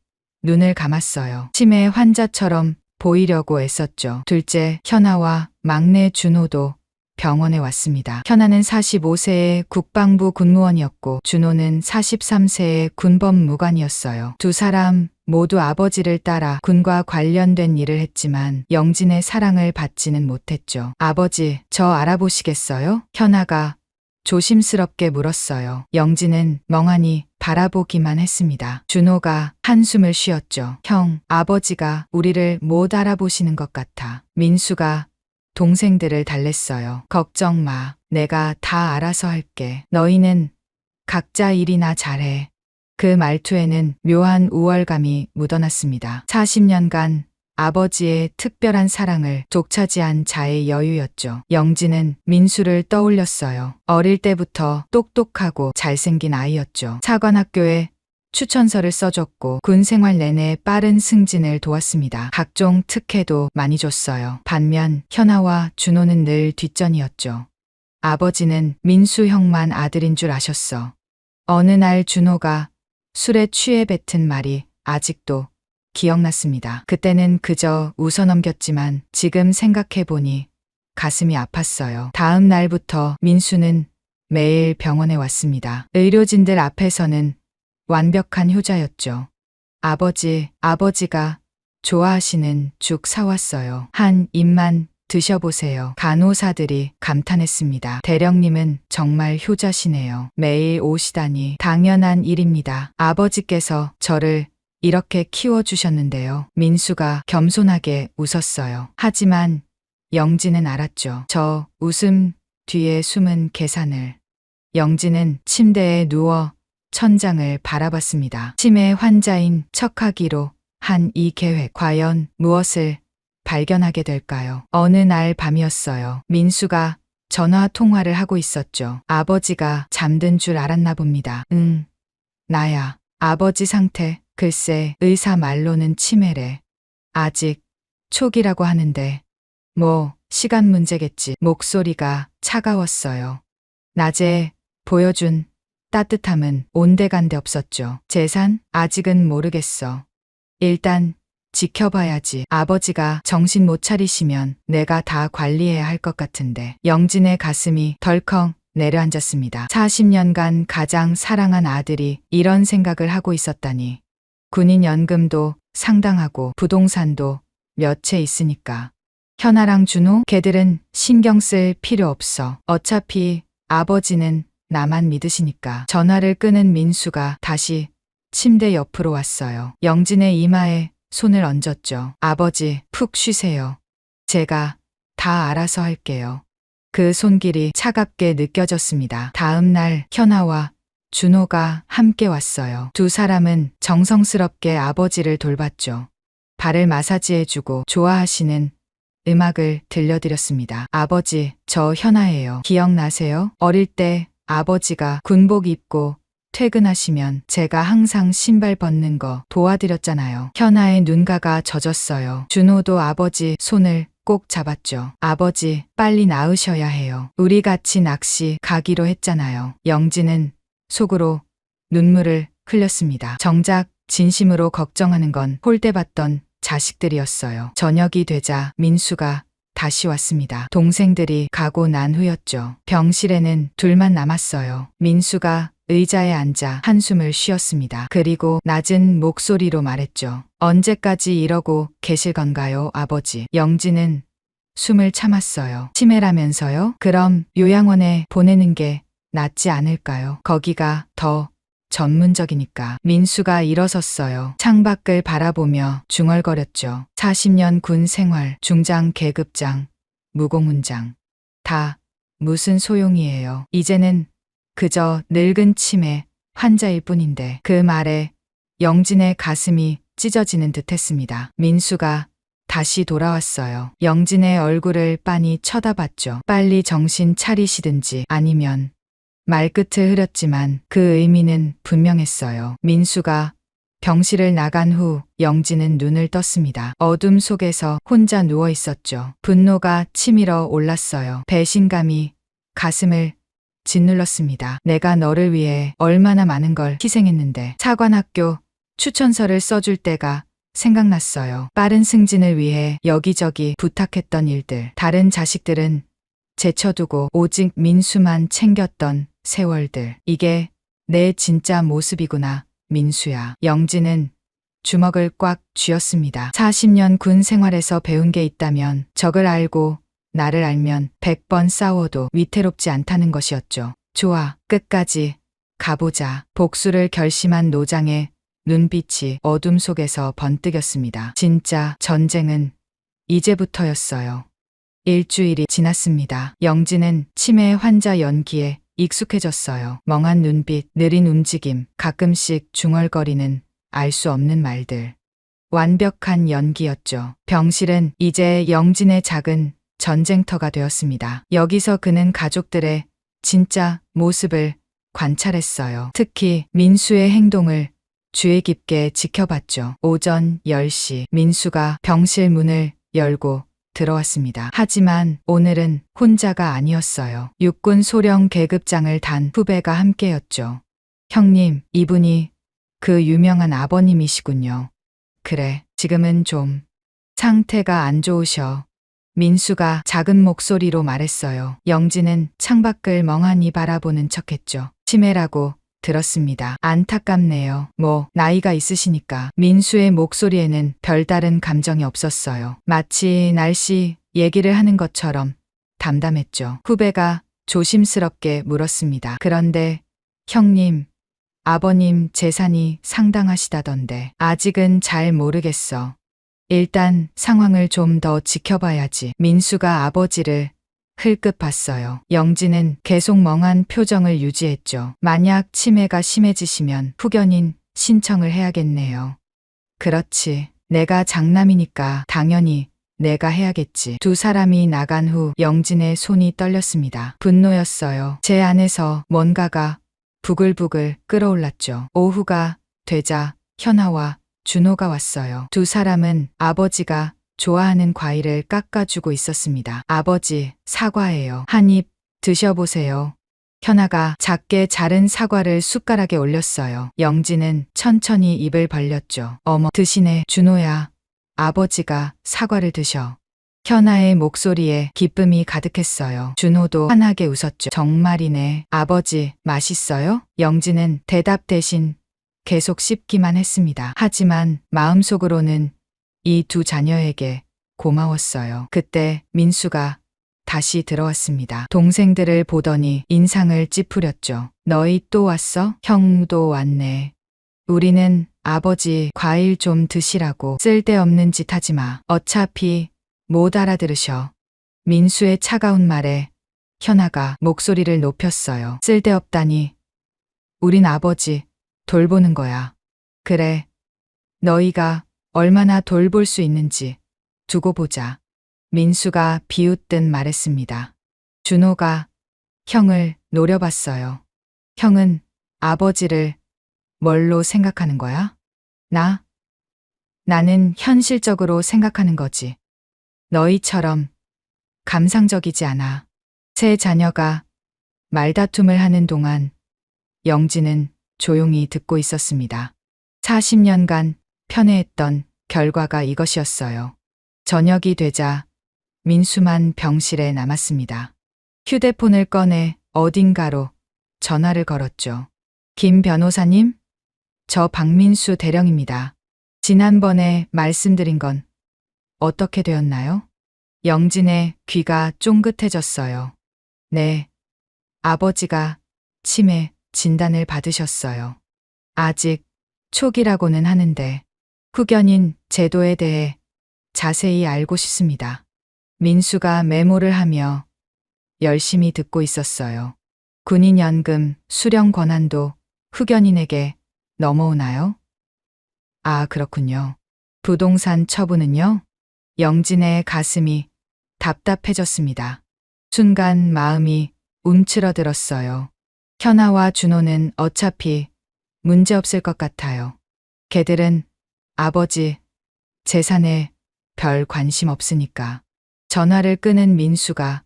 눈을 감았어요. 치매 환자처럼 보이려고 애썼죠. 둘째 현아와 막내 준호도 병원에 왔습니다. 현아는 45세의 국방부 군무원이었고 준호는 43세의 군법무관이었어요. 두 사람 모두 아버지를 따라 군과 관련된 일을 했지만 영진의 사랑을 받지는 못했죠. 아버지, 저 알아보시겠어요? 현아가 조심스럽게 물었어요. 영진은 멍하니 바라보기만 했습니다. 준호가 한숨을 쉬었죠. 형, 아버지가 우리를 못 알아보시는 것 같아. 민수가 동생들을 달랬어요. 걱정 마. 내가 다 알아서 할게. 너희는 각자 일이나 잘해. 그 말투에는 묘한 우월감이 묻어났습니다. 40년간 아버지의 특별한 사랑을 독차지한 자의 여유였죠. 영진은 민수를 떠올렸어요. 어릴 때부터 똑똑하고 잘생긴 아이였죠. 사관학교에 추천서를 써줬고 군 생활 내내 빠른 승진을 도왔습니다. 각종 특혜도 많이 줬어요. 반면 현아와 준호는 늘 뒷전이었죠. 아버지는 민수 형만 아들인 줄 아셨어. 어느 날 준호가 술에 취해 뱉은 말이 아직도 기억났습니다. 그때는 그저 웃어넘겼지만 지금 생각해보니 가슴이 아팠어요. 다음 날부터 민수는 매일 병원에 왔습니다. 의료진들 앞에서는 완벽한 효자였죠. 아버지가 좋아하시는 죽 사왔어요. 한 입만 드셔보세요. 간호사들이 감탄했습니다. 대령님은 정말 효자시네요. 매일 오시다니 당연한 일입니다. 아버지께서 저를 이렇게 키워주셨는데요. 민수가 겸손하게 웃었어요. 하지만 영진은 알았죠. 저 웃음 뒤에 숨은 계산을. 영진은 침대에 누워 천장을 바라봤습니다. 치매 환자인 척하기로 한 이 계획, 과연 무엇을 발견하게 될까요? 어느 날 밤이었어요. 민수가 전화 통화를 하고 있었죠. 아버지가 잠든 줄 알았나 봅니다. 응, 나야. 아버지 상태, 글쎄 의사 말로는 치매래. 아직 초기라고 하는데 뭐 시간 문제겠지. 목소리가 차가웠어요. 낮에 보여준 따뜻함은 온데간데 없었죠. 재산? 아직은 모르겠어. 일단 지켜봐야지. 아버지가 정신 못 차리시면 내가 다 관리해야 할 것 같은데. 영진의 가슴이 덜컹 내려앉았습니다. 40년간 가장 사랑한 아들이 이런 생각을 하고 있었다니. 군인연금도 상당하고 부동산도 몇 채 있으니까. 현아랑 준호, 걔들은 신경 쓸 필요 없어. 어차피 아버지는 나만 믿으시니까. 전화를 끄는 민수가 다시 침대 옆으로 왔어요. 영진의 이마에 손을 얹었죠. 아버지, 푹 쉬세요. 제가 다 알아서 할게요. 그 손길이 차갑게 느껴졌습니다. 다음 날 현아와 준호가 함께 왔어요. 두 사람은 정성스럽게 아버지를 돌봤죠. 발을 마사지해주고 좋아하시는 음악을 들려드렸습니다. 아버지, 저 현아예요. 기억나세요? 어릴 때 아버지가 군복 입고 퇴근하시면 제가 항상 신발 벗는 거 도와드렸잖아요. 현아의 눈가가 젖었어요. 준호도 아버지 손을 꼭 잡았죠. 아버지, 빨리 나으셔야 해요. 우리 같이 낚시 가기로 했잖아요. 영진은 속으로 눈물을 흘렸습니다. 정작 진심으로 걱정하는 건 홀대받던 자식들이었어요. 저녁이 되자 민수가 다시 왔습니다. 동생들이 가고 난 후였죠. 병실에는 둘만 남았어요. 민수가 의자에 앉아 한숨을 쉬었습니다. 그리고 낮은 목소리로 말했죠. 언제까지 이러고 계실 건가요, 아버지? 영진은 숨을 참았어요. 치매라면서요? 그럼 요양원에 보내는 게 낫지 않을까요? 거기가 더 전문적이니까. 민수가 일어섰어요. 창밖을 바라보며 중얼거렸죠. 40년 군 생활, 중장 계급장, 무공훈장. 다 무슨 소용이에요. 이제는 그저 늙은 치매 환자일 뿐인데. 그 말에 영진의 가슴이 찢어지는 듯했습니다. 민수가 다시 돌아왔어요. 영진의 얼굴을 빤히 쳐다봤죠. 빨리 정신 차리시든지 아니면. 말끝을 흐렸지만 그 의미는 분명했어요. 민수가 병실을 나간 후 영진은 눈을 떴습니다. 어둠 속에서 혼자 누워 있었죠. 분노가 치밀어 올랐어요. 배신감이 가슴을 짓눌렀습니다. 내가 너를 위해 얼마나 많은 걸 희생했는데. 사관학교 추천서를 써줄 때가 생각났어요. 빠른 승진을 위해 여기저기 부탁했던 일들. 다른 자식들은 제쳐두고 오직 민수만 챙겼던 세월들. 이게 내 진짜 모습이구나, 민수야. 영진은 주먹을 꽉 쥐었습니다. 40년 군 생활에서 배운 게 있다면 적을 알고 나를 알면 100번 싸워도 위태롭지 않다는 것이었죠. 좋아, 끝까지 가보자. 복수를 결심한 노장의 눈빛이 어둠 속에서 번뜩였습니다. 진짜 전쟁은 이제부터였어요. 일주일이 지났습니다. 영진은 치매 환자 연기에 익숙해졌어요. 멍한 눈빛, 느린 움직임, 가끔씩 중얼거리는 알 수 없는 말들. 완벽한 연기였죠. 병실은 이제 영진의 작은 전쟁터가 되었습니다. 여기서 그는 가족들의 진짜 모습을 관찰했어요. 특히 민수의 행동을 주의 깊게 지켜봤죠. 오전 10시 민수가 병실 문을 열고 들어왔습니다. 하지만 오늘은 혼자가 아니었어요. 육군 소령 계급장을 단 후배가 함께였죠. 형님, 이분이 그 유명한 아버님이시군요. 그래, 지금은 좀 상태가 안 좋으셔. 민수가 작은 목소리로 말했어요. 영진은 창밖을 멍하니 바라보는 척했죠. 치매라고 들었습니다. 안타깝네요. 뭐 나이가 있으시니까. 민수의 목소리에는 별다른 감정이 없었어요. 마치 날씨 얘기를 하는 것처럼 담담했죠. 후배가 조심스럽게 물었습니다. 그런데 형님, 아버님 재산이 상당하시다던데. 아직은 잘 모르겠어. 일단 상황을 좀 더 지켜봐야지. 민수가 아버지를 흘끗 봤어요. 영진은 계속 멍한 표정을 유지했죠. 만약 치매가 심해지시면 후견인 신청을 해야겠네요. 그렇지. 내가 장남이니까 당연히 내가 해야겠지. 두 사람이 나간 후 영진의 손이 떨렸습니다. 분노였어요. 제 안에서 뭔가가 부글부글 끓어올랐죠. 오후가 되자 현아와 준호가 왔어요. 두 사람은 아버지가 좋아하는 과일을 깎아주고 있었습니다. 아버지, 사과예요. 한 입 드셔보세요. 현아가 작게 자른 사과를 숟가락에 올렸어요. 영진은 천천히 입을 벌렸죠. 어머, 드시네. 준호야, 아버지가 사과를 드셔. 현아의 목소리에 기쁨이 가득했어요. 준호도 환하게 웃었죠. 정말이네. 아버지, 맛있어요? 영진은 대답 대신 계속 씹기만 했습니다. 하지만 마음속으로는 이 두 자녀에게 고마웠어요. 그때 민수가 다시 들어왔습니다. 동생들을 보더니 인상을 찌푸렸죠. 너희 또 왔어? 형도 왔네. 우리는 아버지 과일 좀 드시라고. 쓸데없는 짓 하지 마. 어차피 못 알아들으셔. 민수의 차가운 말에 현아가 목소리를 높였어요. 쓸데없다니. 우린 아버지 돌보는 거야. 그래. 너희가 얼마나 돌볼 수 있는지 두고 보자. 민수가 비웃듯 말했습니다. 준호가 형을 노려봤어요. 형은 아버지를 뭘로 생각하는 거야? 나는 현실적으로 생각하는 거지. 너희처럼 감상적이지 않아. 세 자녀가 말다툼을 하는 동안 영진은 조용히 듣고 있었습니다. 40년간 편애했던 결과가 이것이었어요. 저녁이 되자 민수만 병실에 남았습니다. 휴대폰을 꺼내 어딘가로 전화를 걸었죠. 김 변호사님? 저 박민수 대령입니다. 지난번에 말씀드린 건 어떻게 되었나요? 영진의 귀가 쫑긋해졌어요. 네. 아버지가 치매 진단을 받으셨어요. 아직 초기라고는 하는데 후견인 제도에 대해 자세히 알고 싶습니다. 민수가 메모를 하며 열심히 듣고 있었어요. 군인연금 수령 권한도 후견인에게 넘어오나요? 아, 그렇군요. 부동산 처분은요? 영진의 가슴이 답답해졌습니다. 순간 마음이 움츠러들었어요. 현아와 준호는 어차피 문제없을 것 같아요. 걔들은 아버지 재산에 별 관심 없으니까. 전화를 끄는 민수가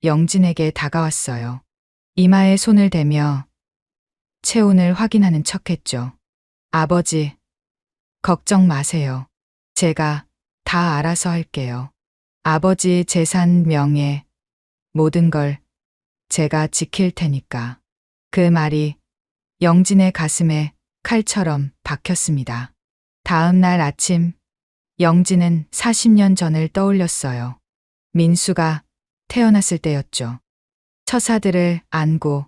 영진에게 다가왔어요. 이마에 손을 대며 체온을 확인하는 척했죠. 아버지, 걱정 마세요. 제가 다 알아서 할게요. 아버지 재산 명예 모든 걸 제가 지킬 테니까. 그 말이 영진의 가슴에 칼처럼 박혔습니다. 다음 날 아침 영진은 40년 전을 떠올렸어요. 민수가 태어났을 때였죠. 처사들을 안고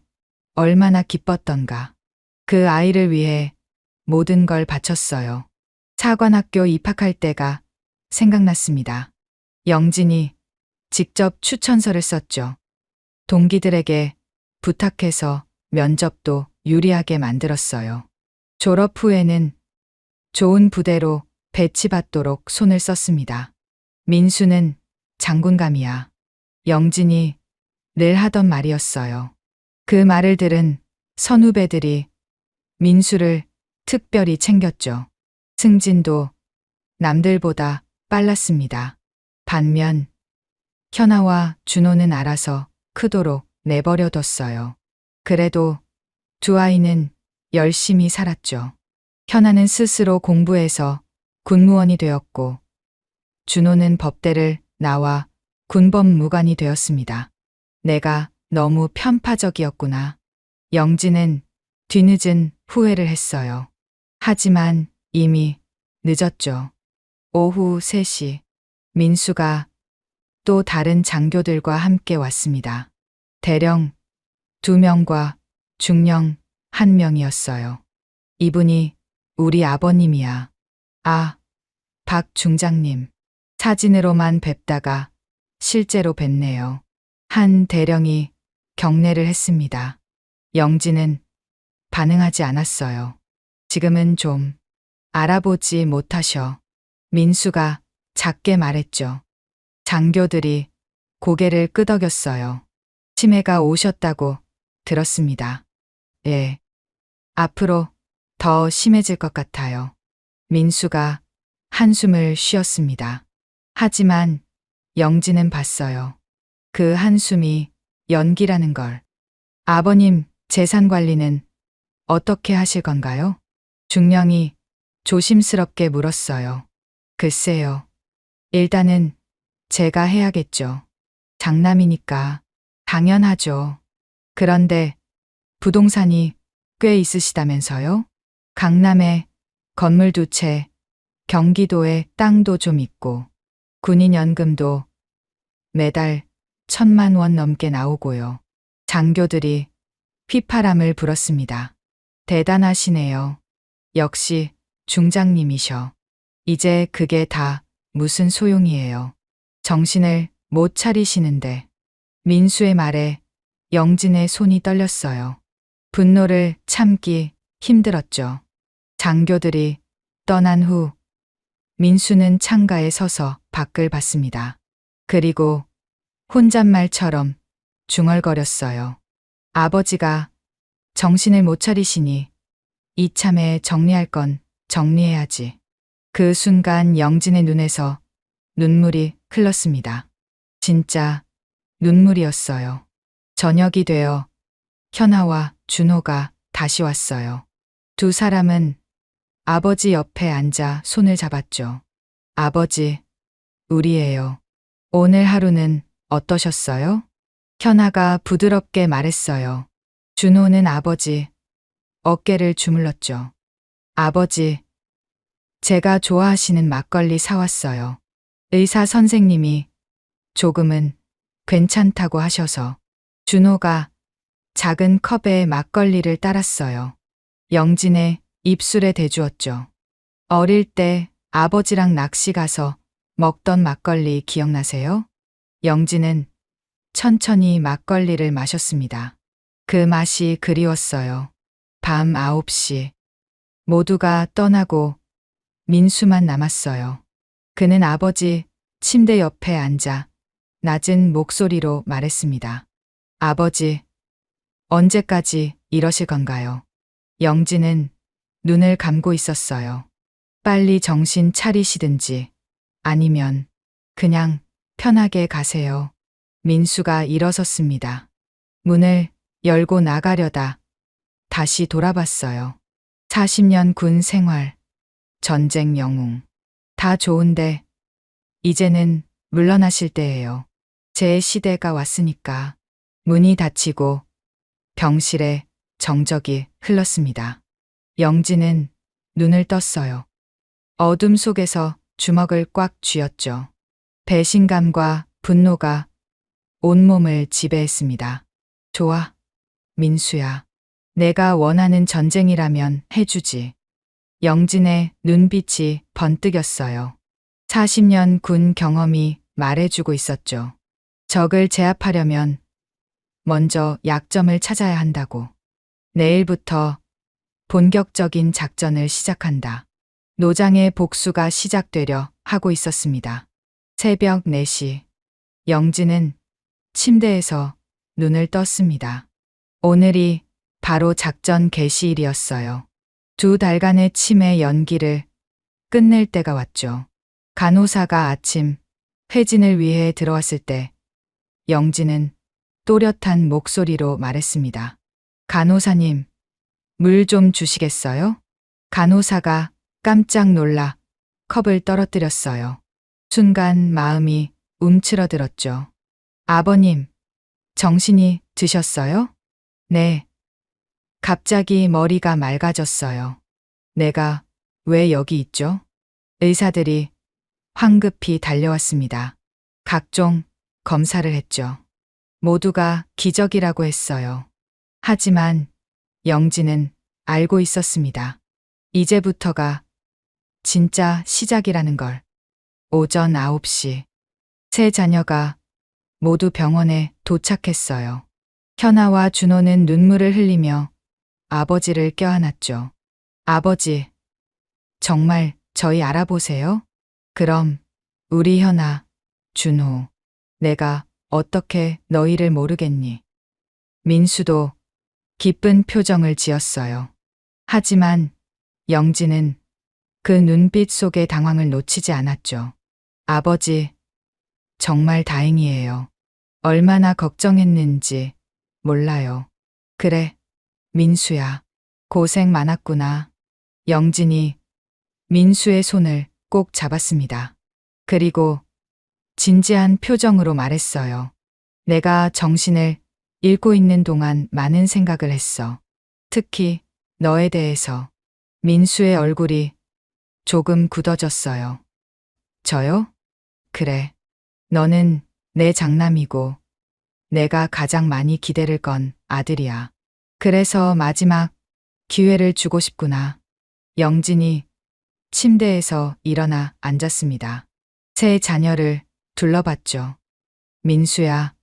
얼마나 기뻤던가. 그 아이를 위해 모든 걸 바쳤어요. 사관학교 입학할 때가 생각났습니다. 영진이 직접 추천서를 썼죠. 동기들에게 부탁해서 면접도 유리하게 만들었어요. 졸업 후에는 좋은 부대로 배치받도록 손을 썼습니다. 민수는 장군감이야. 영진이 늘 하던 말이었어요. 그 말을 들은 선후배들이 민수를 특별히 챙겼죠. 승진도 남들보다 빨랐습니다. 반면 현아와 준호는 알아서 크도록 내버려뒀어요. 그래도 두 아이는 열심히 살았죠. 현아는 스스로 공부해서 군무원이 되었고 준호는 법대를 나와 군법무관이 되었습니다. 내가 너무 편파적이었구나. 영진은 뒤늦은 후회를 했어요. 하지만 이미 늦었죠. 오후 3시 민수가 또 다른 장교들과 함께 왔습니다. 대령 2명과 중령 1명이었어요. 이분이 우리 아버님이야. 아, 박 중장님. 사진으로만 뵙다가 실제로 뵀네요. 한 대령이 경례를 했습니다. 영진은 반응하지 않았어요. 지금은 좀 알아보지 못하셔. 민수가 작게 말했죠. 장교들이 고개를 끄덕였어요. 치매가 오셨다고 들었습니다. 예. 앞으로 더 심해질 것 같아요. 민수가 한숨을 쉬었습니다. 하지만 영진은 봤어요. 그 한숨이 연기라는 걸. 아버님 재산 관리는 어떻게 하실 건가요? 중령이 조심스럽게 물었어요. 글쎄요. 일단은 제가 해야겠죠. 장남이니까. 당연하죠. 그런데 부동산이 꽤 있으시다면서요? 강남에 건물 2채, 경기도에 땅도 좀 있고, 군인연금도 매달 1,000만 원 넘게 나오고요. 장교들이 휘파람을 불었습니다. 대단하시네요. 역시 중장님이셔. 이제 그게 다 무슨 소용이에요. 정신을 못 차리시는데. 민수의 말에 영진의 손이 떨렸어요. 분노를 참기 힘들었죠. 장교들이 떠난 후 민수는 창가에 서서 밖을 봤습니다. 그리고 혼잣말처럼 중얼거렸어요. 아버지가 정신을 못 차리시니 이참에 정리할 건 정리해야지. 그 순간 영진의 눈에서 눈물이 흘렀습니다. 진짜 눈물이었어요. 저녁이 되어 현아와 준호가 다시 왔어요. 두 사람은 아버지 옆에 앉아 손을 잡았죠. 아버지, 우리예요. 오늘 하루는 어떠셨어요? 현아가 부드럽게 말했어요. 준호는 아버지 어깨를 주물렀죠. 아버지, 제가 좋아하시는 막걸리 사왔어요. 의사 선생님이 조금은 괜찮다고 하셔서. 준호가 작은 컵에 막걸리를 따랐어요. 영진의 입술에 대주었죠. 어릴 때 아버지랑 낚시 가서 먹던 막걸리 기억나세요? 영진은 천천히 막걸리를 마셨습니다. 그 맛이 그리웠어요. 밤 9시. 모두가 떠나고 민수만 남았어요. 그는 아버지 침대 옆에 앉아 낮은 목소리로 말했습니다. 아버지, 언제까지 이러실 건가요? 영진은 눈을 감고 있었어요. 빨리 정신 차리시든지 아니면 그냥 편하게 가세요. 민수가 일어섰습니다. 문을 열고 나가려다 다시 돌아봤어요. 40년 군 생활, 전쟁 영웅. 다 좋은데 이제는 물러나실 때예요. 제 시대가 왔으니까. 문이 닫히고 병실에 정적이 흘렀습니다. 영진은 눈을 떴어요. 어둠 속에서 주먹을 꽉 쥐었죠. 배신감과 분노가 온몸을 지배했습니다. 좋아, 민수야. 내가 원하는 전쟁이라면 해주지. 영진의 눈빛이 번뜩였어요. 40년 군 경험이 말해주고 있었죠. 적을 제압하려면 먼저 약점을 찾아야 한다고. 내일부터 본격적인 작전을 시작한다. 노장의 복수가 시작되려 하고 있었습니다. 새벽 4시, 영진은 침대에서 눈을 떴습니다. 오늘이 바로 작전 개시일이었어요. 2달간의 치매 연기를 끝낼 때가 왔죠. 간호사가 아침 회진을 위해 들어왔을 때 영진은 또렷한 목소리로 말했습니다. 간호사님, 물 좀 주시겠어요? 간호사가 깜짝 놀라 컵을 떨어뜨렸어요. 순간 마음이 움츠러들었죠. 아버님, 정신이 드셨어요? 네. 갑자기 머리가 맑아졌어요. 내가 왜 여기 있죠? 의사들이 황급히 달려왔습니다. 각종 검사를 했죠. 모두가 기적이라고 했어요. 하지만 영진은 알고 있었습니다. 이제부터가 진짜 시작이라는 걸. 오전 9시. 세 자녀가 모두 병원에 도착했어요. 현아와 준호는 눈물을 흘리며 아버지를 껴안았죠. 아버지, 정말 저희 알아보세요? 그럼 우리 현아, 준호, 내가 어떻게 너희를 모르겠니? 민수도 기쁜 표정을 지었어요. 하지만 영진은 그 눈빛 속의 당황을 놓치지 않았죠. 아버지, 정말 다행이에요. 얼마나 걱정했는지 몰라요. 그래, 민수야. 고생 많았구나. 영진이 민수의 손을 꼭 잡았습니다. 그리고 진지한 표정으로 말했어요. 내가 정신을 잃고 있는 동안 많은 생각을 했어. 특히 너에 대해서. 민수의 얼굴이 조금 굳어졌어요. 저요? 그래. 너는 내 장남이고 내가 가장 많이 기대를 건 아들이야. 그래서 마지막 기회를 주고 싶구나. 영진이 침대에서 일어나 앉았습니다. 세 자녀를 둘러봤죠. 민수야,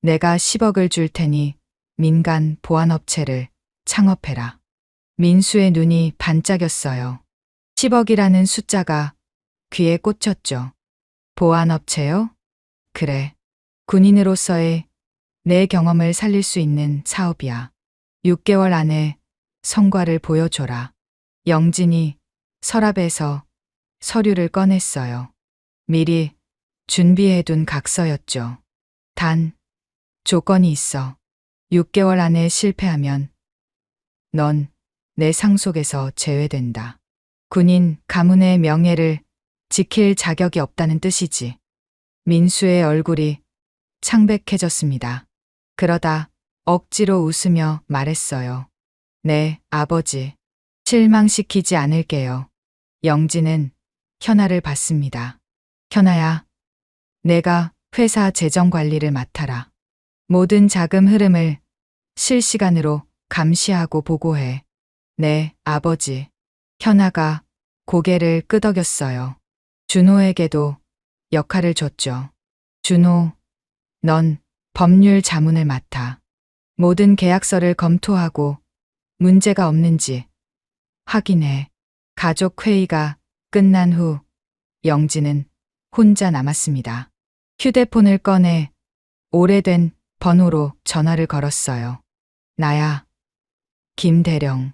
내가 10억을 줄 테니 민간 보안업체를 창업해라. 민수의 눈이 반짝였어요. 10억이라는 숫자가 귀에 꽂혔죠. 보안업체요? 그래. 군인으로서의 내 경험을 살릴 수 있는 사업이야. 6개월 안에 성과를 보여줘라. 영진이 서랍에서 서류를 꺼냈어요. 미리 준비해둔 각서였죠. 단, 조건이 있어. 6개월 안에 실패하면 넌 내 상속에서 제외된다. 군인 가문의 명예를 지킬 자격이 없다는 뜻이지. 민수의 얼굴이 창백해졌습니다. 그러다 억지로 웃으며 말했어요. 네, 아버지. 실망시키지 않을게요. 영진은 현아를 봤습니다. 현아야, 내가 회사 재정 관리를 맡아라. 모든 자금 흐름을 실시간으로 감시하고 보고해. 네, 아버지. 현아가 고개를 끄덕였어요. 준호에게도 역할을 줬죠. 준호, 넌 법률 자문을 맡아. 모든 계약서를 검토하고 문제가 없는지 확인해. 가족 회의가 끝난 후 영진은 혼자 남았습니다. 휴대폰을 꺼내 오래된 번호로 전화를 걸었어요. 나야, 김대령.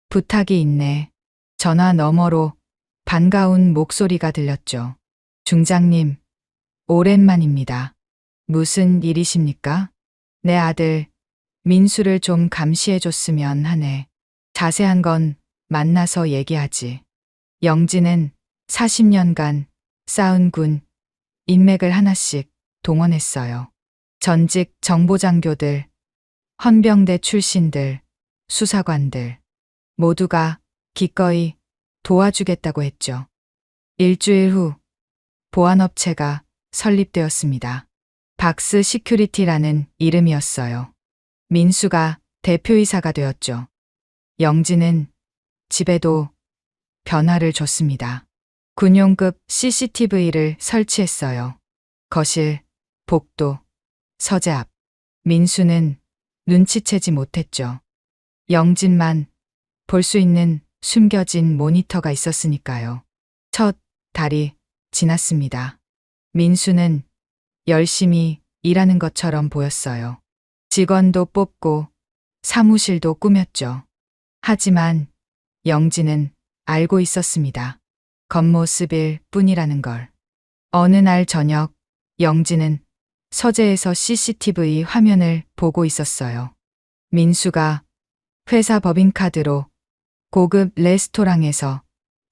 부탁이 있네. 전화 너머로 반가운 목소리가 들렸죠. 중장님, 오랜만입니다. 무슨 일이십니까? 내 아들 민수를 좀 감시해줬으면 하네. 자세한 건 만나서 얘기하지. 영진은 40년간 쌓은 군 인맥을 하나씩 동원했어요. 전직 정보장교들, 헌병대 출신들, 수사관들 모두가 기꺼이 도와주겠다고 했죠. 일주일 후 보안업체가 설립되었습니다. 박스 시큐리티라는 이름이었어요. 민수가 대표이사가 되었죠. 영진은 집에도 변화를 줬습니다. 군용급 CCTV를 설치했어요. 거실, 복도, 서재 앞. 민수는 눈치채지 못했죠. 영진만 볼 수 있는 숨겨진 모니터가 있었으니까요. 첫 달이 지났습니다. 민수는 열심히 일하는 것처럼 보였어요. 직원도 뽑고 사무실도 꾸몄죠. 하지만 영진은 알고 있었습니다. 겉모습일 뿐이라는 걸. 어느 날 저녁 영진은 서재에서 CCTV 화면을 보고 있었어요. 민수가 회사 법인카드로 고급 레스토랑에서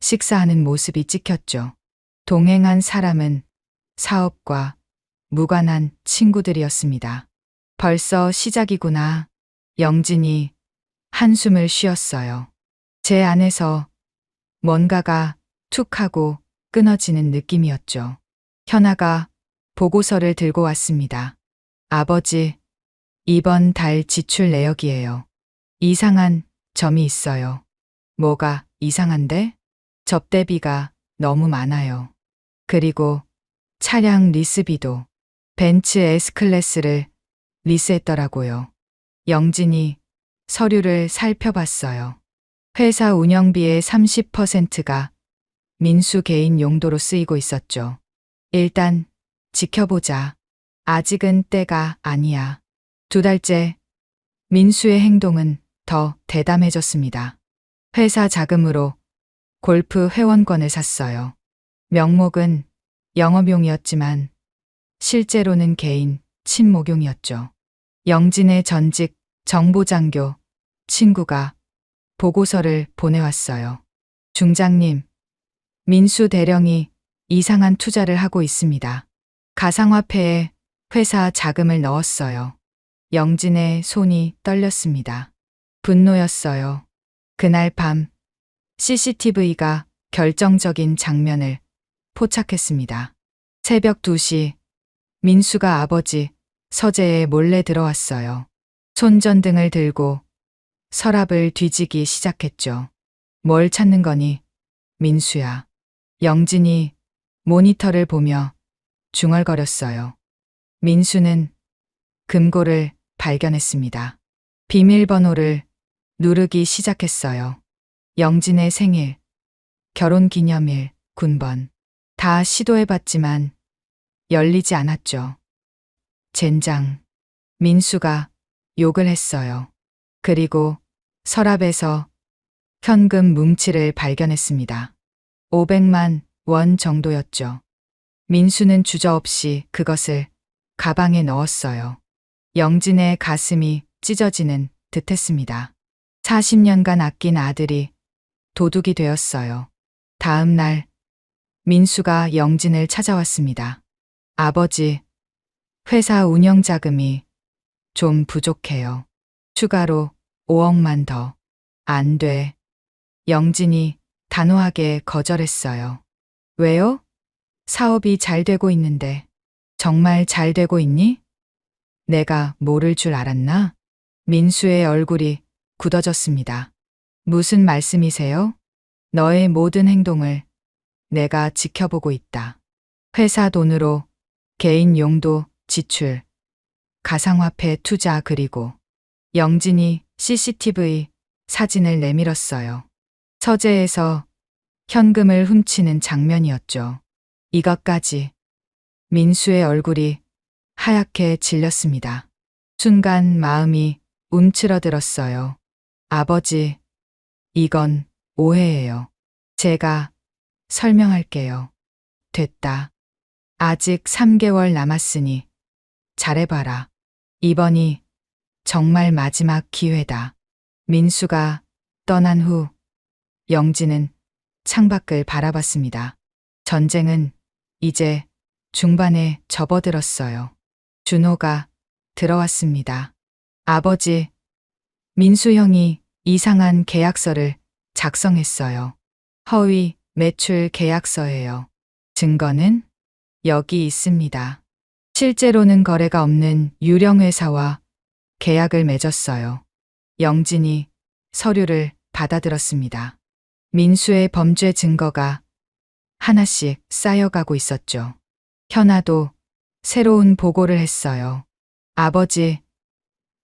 식사하는 모습이 찍혔죠. 동행한 사람은 사업과 무관한 친구들이었습니다. 벌써 시작이구나. 영진이 한숨을 쉬었어요. 제 안에서 뭔가가 툭 하고 끊어지는 느낌이었죠. 현아가 보고서를 들고 왔습니다. 아버지, 이번 달 지출 내역이에요. 이상한 점이 있어요. 뭐가 이상한데? 접대비가 너무 많아요. 그리고 차량 리스비도 벤츠 S클래스를 리스했더라고요. 영진이 서류를 살펴봤어요. 회사 운영비의 30%가 민수 개인 용도로 쓰이고 있었죠. 일단 지켜보자. 아직은 때가 아니야. 2달째 민수의 행동은 더 대담해졌습니다. 회사 자금으로 골프 회원권을 샀어요. 명목은 영업용이었지만 실제로는 개인 친목용이었죠. 영진의 전직 정보장교 친구가 보고서를 보내왔어요. 중장님, 민수 대령이 이상한 투자를 하고 있습니다. 가상화폐에 회사 자금을 넣었어요. 영진의 손이 떨렸습니다. 분노였어요. 그날 밤 CCTV가 결정적인 장면을 포착했습니다. 새벽 2시 민수가 아버지 서재에 몰래 들어왔어요. 손전등을 들고 서랍을 뒤지기 시작했죠. 뭘 찾는 거니? 민수야. 영진이 모니터를 보며 중얼거렸어요. 민수는 금고를 발견했습니다. 비밀번호를 누르기 시작했어요. 영진의 생일, 결혼기념일, 군번. 다 시도해봤지만 열리지 않았죠. 젠장. 민수가 욕을 했어요. 그리고 서랍에서 현금 뭉치를 발견했습니다. 500만 원 정도였죠. 민수는 주저없이 그것을 가방에 넣었어요. 영진의 가슴이 찢어지는 듯했습니다. 40년간 아낀 아들이 도둑이 되었어요. 다음 날 민수가 영진을 찾아왔습니다. 아버지, 회사 운영 자금이 좀 부족해요. 추가로 5억만 더. 안 돼. 영진이 단호하게 거절했어요. 왜요? 사업이 잘 되고 있는데. 정말 잘 되고 있니? 내가 모를 줄 알았나? 민수의 얼굴이 굳어졌습니다. 무슨 말씀이세요? 너의 모든 행동을 내가 지켜보고 있다. 회사 돈으로 개인 용도 지출, 가상화폐 투자 그리고 영진이 CCTV 사진을 내밀었어요. 서재에서 현금을 훔치는 장면이었죠. 이것까지. 민수의 얼굴이 하얗게 질렸습니다. 순간 마음이 움츠러들었어요. 아버지, 이건 오해예요. 제가 설명할게요. 됐다. 아직 3개월 남았으니 잘해봐라. 이번이 정말 마지막 기회다. 민수가 떠난 후 영진은 창밖을 바라봤습니다. 전쟁은 이제 중반에 접어들었어요. 준호가 들어왔습니다. 아버지, 민수 형이 이상한 계약서를 작성했어요. 허위 매출 계약서예요. 증거는 여기 있습니다. 실제로는 거래가 없는 유령 회사와 계약을 맺었어요. 영진이 서류를 받아들었습니다. 민수의 범죄 증거가 하나씩 쌓여가고 있었죠. 현아도 새로운 보고를 했어요. 아버지,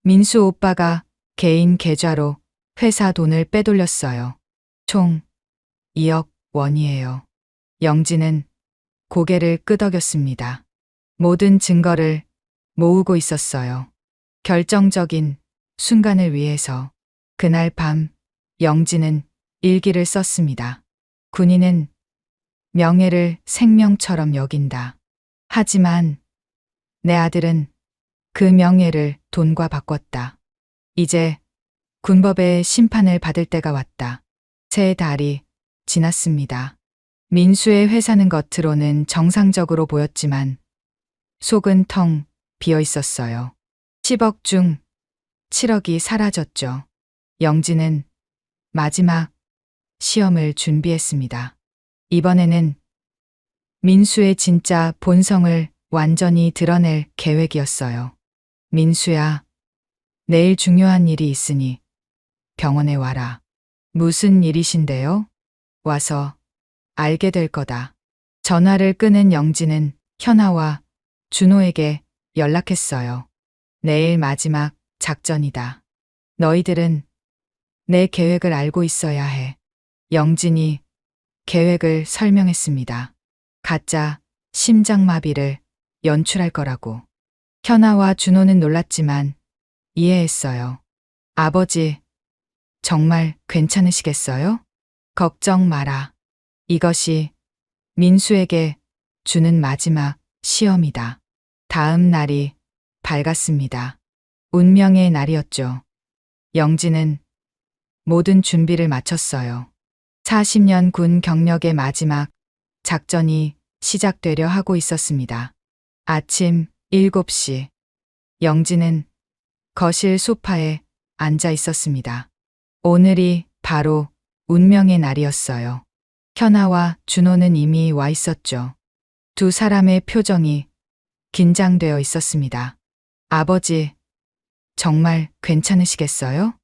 민수 오빠가 개인 계좌로 회사 돈을 빼돌렸어요. 총 2억 원이에요. 영진은 고개를 끄덕였습니다. 모든 증거를 모으고 있었어요. 결정적인 순간을 위해서 그날 밤 영진은 일기를 썼습니다. 군인은 명예를 생명처럼 여긴다. 하지만 내 아들은 그 명예를 돈과 바꿨다. 이제 군법의 심판을 받을 때가 왔다. 3달이 지났습니다. 민수의 회사는 겉으로는 정상적으로 보였지만 속은 텅 비어 있었어요. 10억 중 7억이 사라졌죠. 영진은 마지막 시험을 준비했습니다. 이번에는 민수의 진짜 본성을 완전히 드러낼 계획이었어요. 민수야, 내일 중요한 일이 있으니 병원에 와라. 무슨 일이신데요? 와서 알게 될 거다. 전화를 끊은 영진은 현아와 준호에게 연락했어요. 내일 마지막 작전이다. 너희들은 내 계획을 알고 있어야 해. 영진이 계획을 설명했습니다. 가짜 심장마비를 연출할 거라고. 현아와 준호는 놀랐지만 이해했어요. 아버지, 정말 괜찮으시겠어요? 걱정 마라. 이것이 민수에게 주는 마지막 시험이다. 다음 날이 밝았습니다. 운명의 날이었죠. 영진은 모든 준비를 마쳤어요. 40년 군 경력의 마지막 작전이 시작되려 하고 있었습니다. 아침 7시, 영진은 거실 소파에 앉아 있었습니다. 오늘이 바로 운명의 날이었어요. 현아와 준호는 이미 와 있었죠. 두 사람의 표정이 긴장되어 있었습니다. 아버지, 정말 괜찮으시겠어요?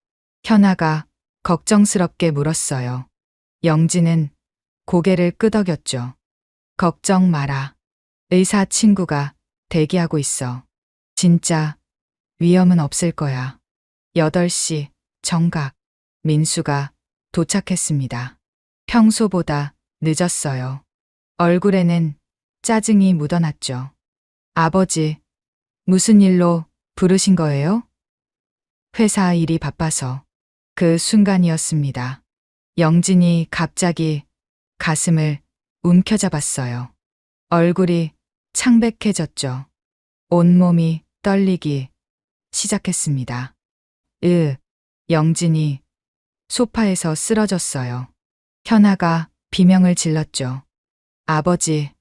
현아가 걱정스럽게 물었어요. 영진은 고개를 끄덕였죠. 걱정 마라. 의사 친구가 대기하고 있어. 진짜 위험은 없을 거야. 8시 정각. 민수가 도착했습니다. 평소보다 늦었어요. 얼굴에는 짜증이 묻어났죠. 아버지, 무슨 일로 부르신 거예요? 회사 일이 바빠서. 그 순간이었습니다. 영진이 갑자기 가슴을 움켜잡았어요. 얼굴이 창백해졌죠. 온몸이 떨리기 시작했습니다. 영진이 소파에서 쓰러졌어요. 현아가 비명을 질렀죠. 아버지,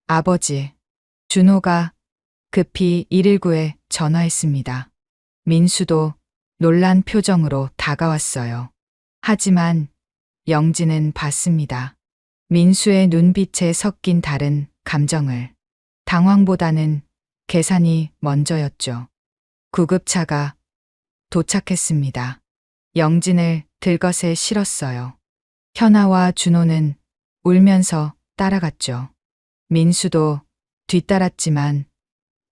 아버지. 준호가 급히 119에 전화했습니다. 민수도 놀란 표정으로 다가왔어요. 하지만 영진은 봤습니다. 민수의 눈빛에 섞인 다른 감정을. 당황보다는 계산이 먼저였죠. 구급차가 도착했습니다. 영진을 들것에 실었어요. 현아와 준호는 울면서 따라갔죠. 민수도 뒤따랐지만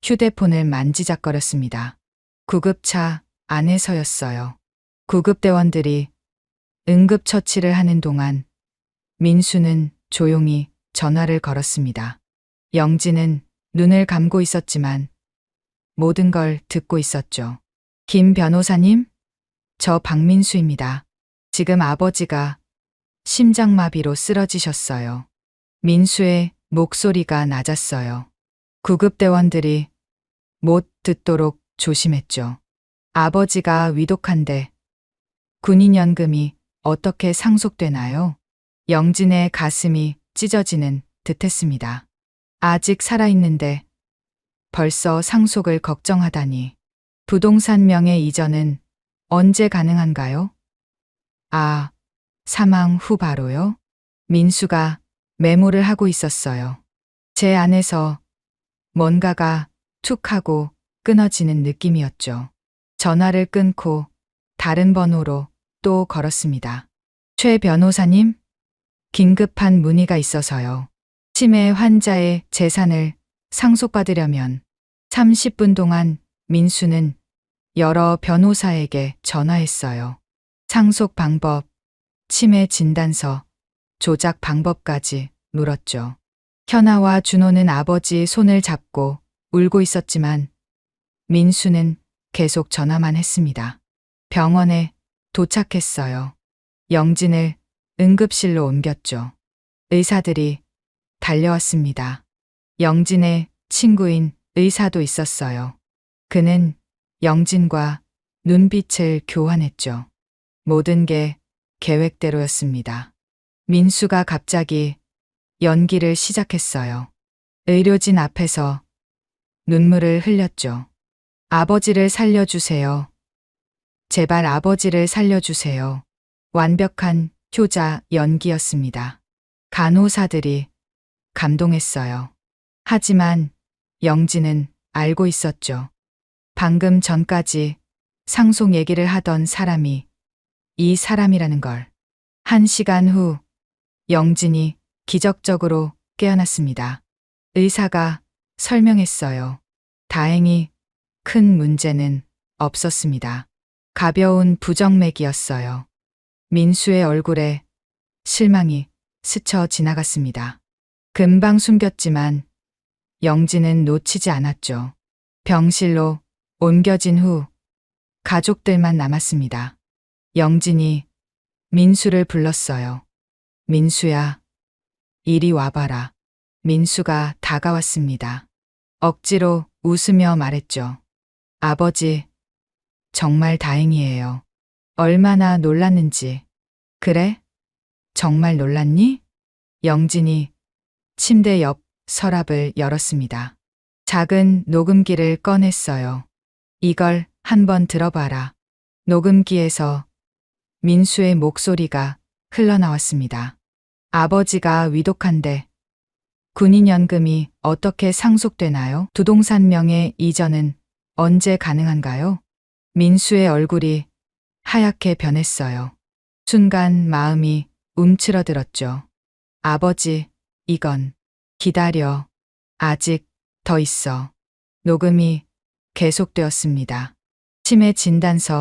휴대폰을 만지작거렸습니다. 구급차 안에서였어요. 구급대원들이 응급처치를 하는 동안 민수는 조용히 전화를 걸었습니다. 영진은 눈을 감고 있었지만 모든 걸 듣고 있었죠. 김 변호사님, 저 박민수입니다. 지금 아버지가 심장마비로 쓰러지셨어요. 민수의 목소리가 낮았어요. 구급대원들이 못 듣도록 조심했죠. 아버지가 위독한데 군인연금이 어떻게 상속되나요? 영진의 가슴이 찢어지는 듯했습니다. 아직 살아있는데 벌써 상속을 걱정하다니. 부동산 명의 이전은 언제 가능한가요? 아, 사망 후 바로요? 민수가 메모를 하고 있었어요. 제 안에서 뭔가가 툭 하고 끊어지는 느낌이었죠. 전화를 끊고 다른 번호로 또 걸었습니다. 최 변호사님? 긴급한 문의가 있어서요. 치매 환자의 재산을 상속받으려면 30분 동안 민수는 여러 변호사에게 전화했어요. 상속 방법, 치매 진단서, 조작 방법까지 물었죠. 현아와 준호는 아버지 손을 잡고 울고 있었지만 민수는 계속 전화만 했습니다. 병원에 도착했어요. 영진을 응급실로 옮겼죠. 의사들이 달려왔습니다. 영진의 친구인 의사도 있었어요. 그는 영진과 눈빛을 교환했죠. 모든 게 계획대로였습니다. 민수가 갑자기 연기를 시작했어요. 의료진 앞에서 눈물을 흘렸죠. 아버지를 살려주세요. 제발 아버지를 살려주세요. 완벽한 효자 연기였습니다. 간호사들이 감동했어요. 하지만 영진은 알고 있었죠. 방금 전까지 상속 얘기를 하던 사람이 이 사람이라는 걸. 1시간 후 영진이 기적적으로 깨어났습니다. 의사가 설명했어요. 다행히 큰 문제는 없었습니다. 가벼운 부정맥이었어요. 민수의 얼굴에 실망이 스쳐 지나갔습니다. 금방 숨겼지만 영진은 놓치지 않았죠. 병실로 옮겨진 후 가족들만 남았습니다. 영진이 민수를 불렀어요. 민수야, 이리 와봐라. 민수가 다가왔습니다. 억지로 웃으며 말했죠. 아버지, 정말 다행이에요. 얼마나 놀랐는지. 그래? 정말 놀랐니? 영진이 침대 옆 서랍을 열었습니다. 작은 녹음기를 꺼냈어요. 이걸 한번 들어봐라. 녹음기에서 민수의 목소리가 흘러나왔습니다. 아버지가 위독한데 군인연금이 어떻게 상속되나요? 부동산 명의 이전은 언제 가능한가요? 민수의 얼굴이 하얗게 변했어요. 순간 마음이 움츠러들었죠. 아버지, 이건 기다려. 아직 더 있어. 녹음이 계속되었습니다. 치매 진단서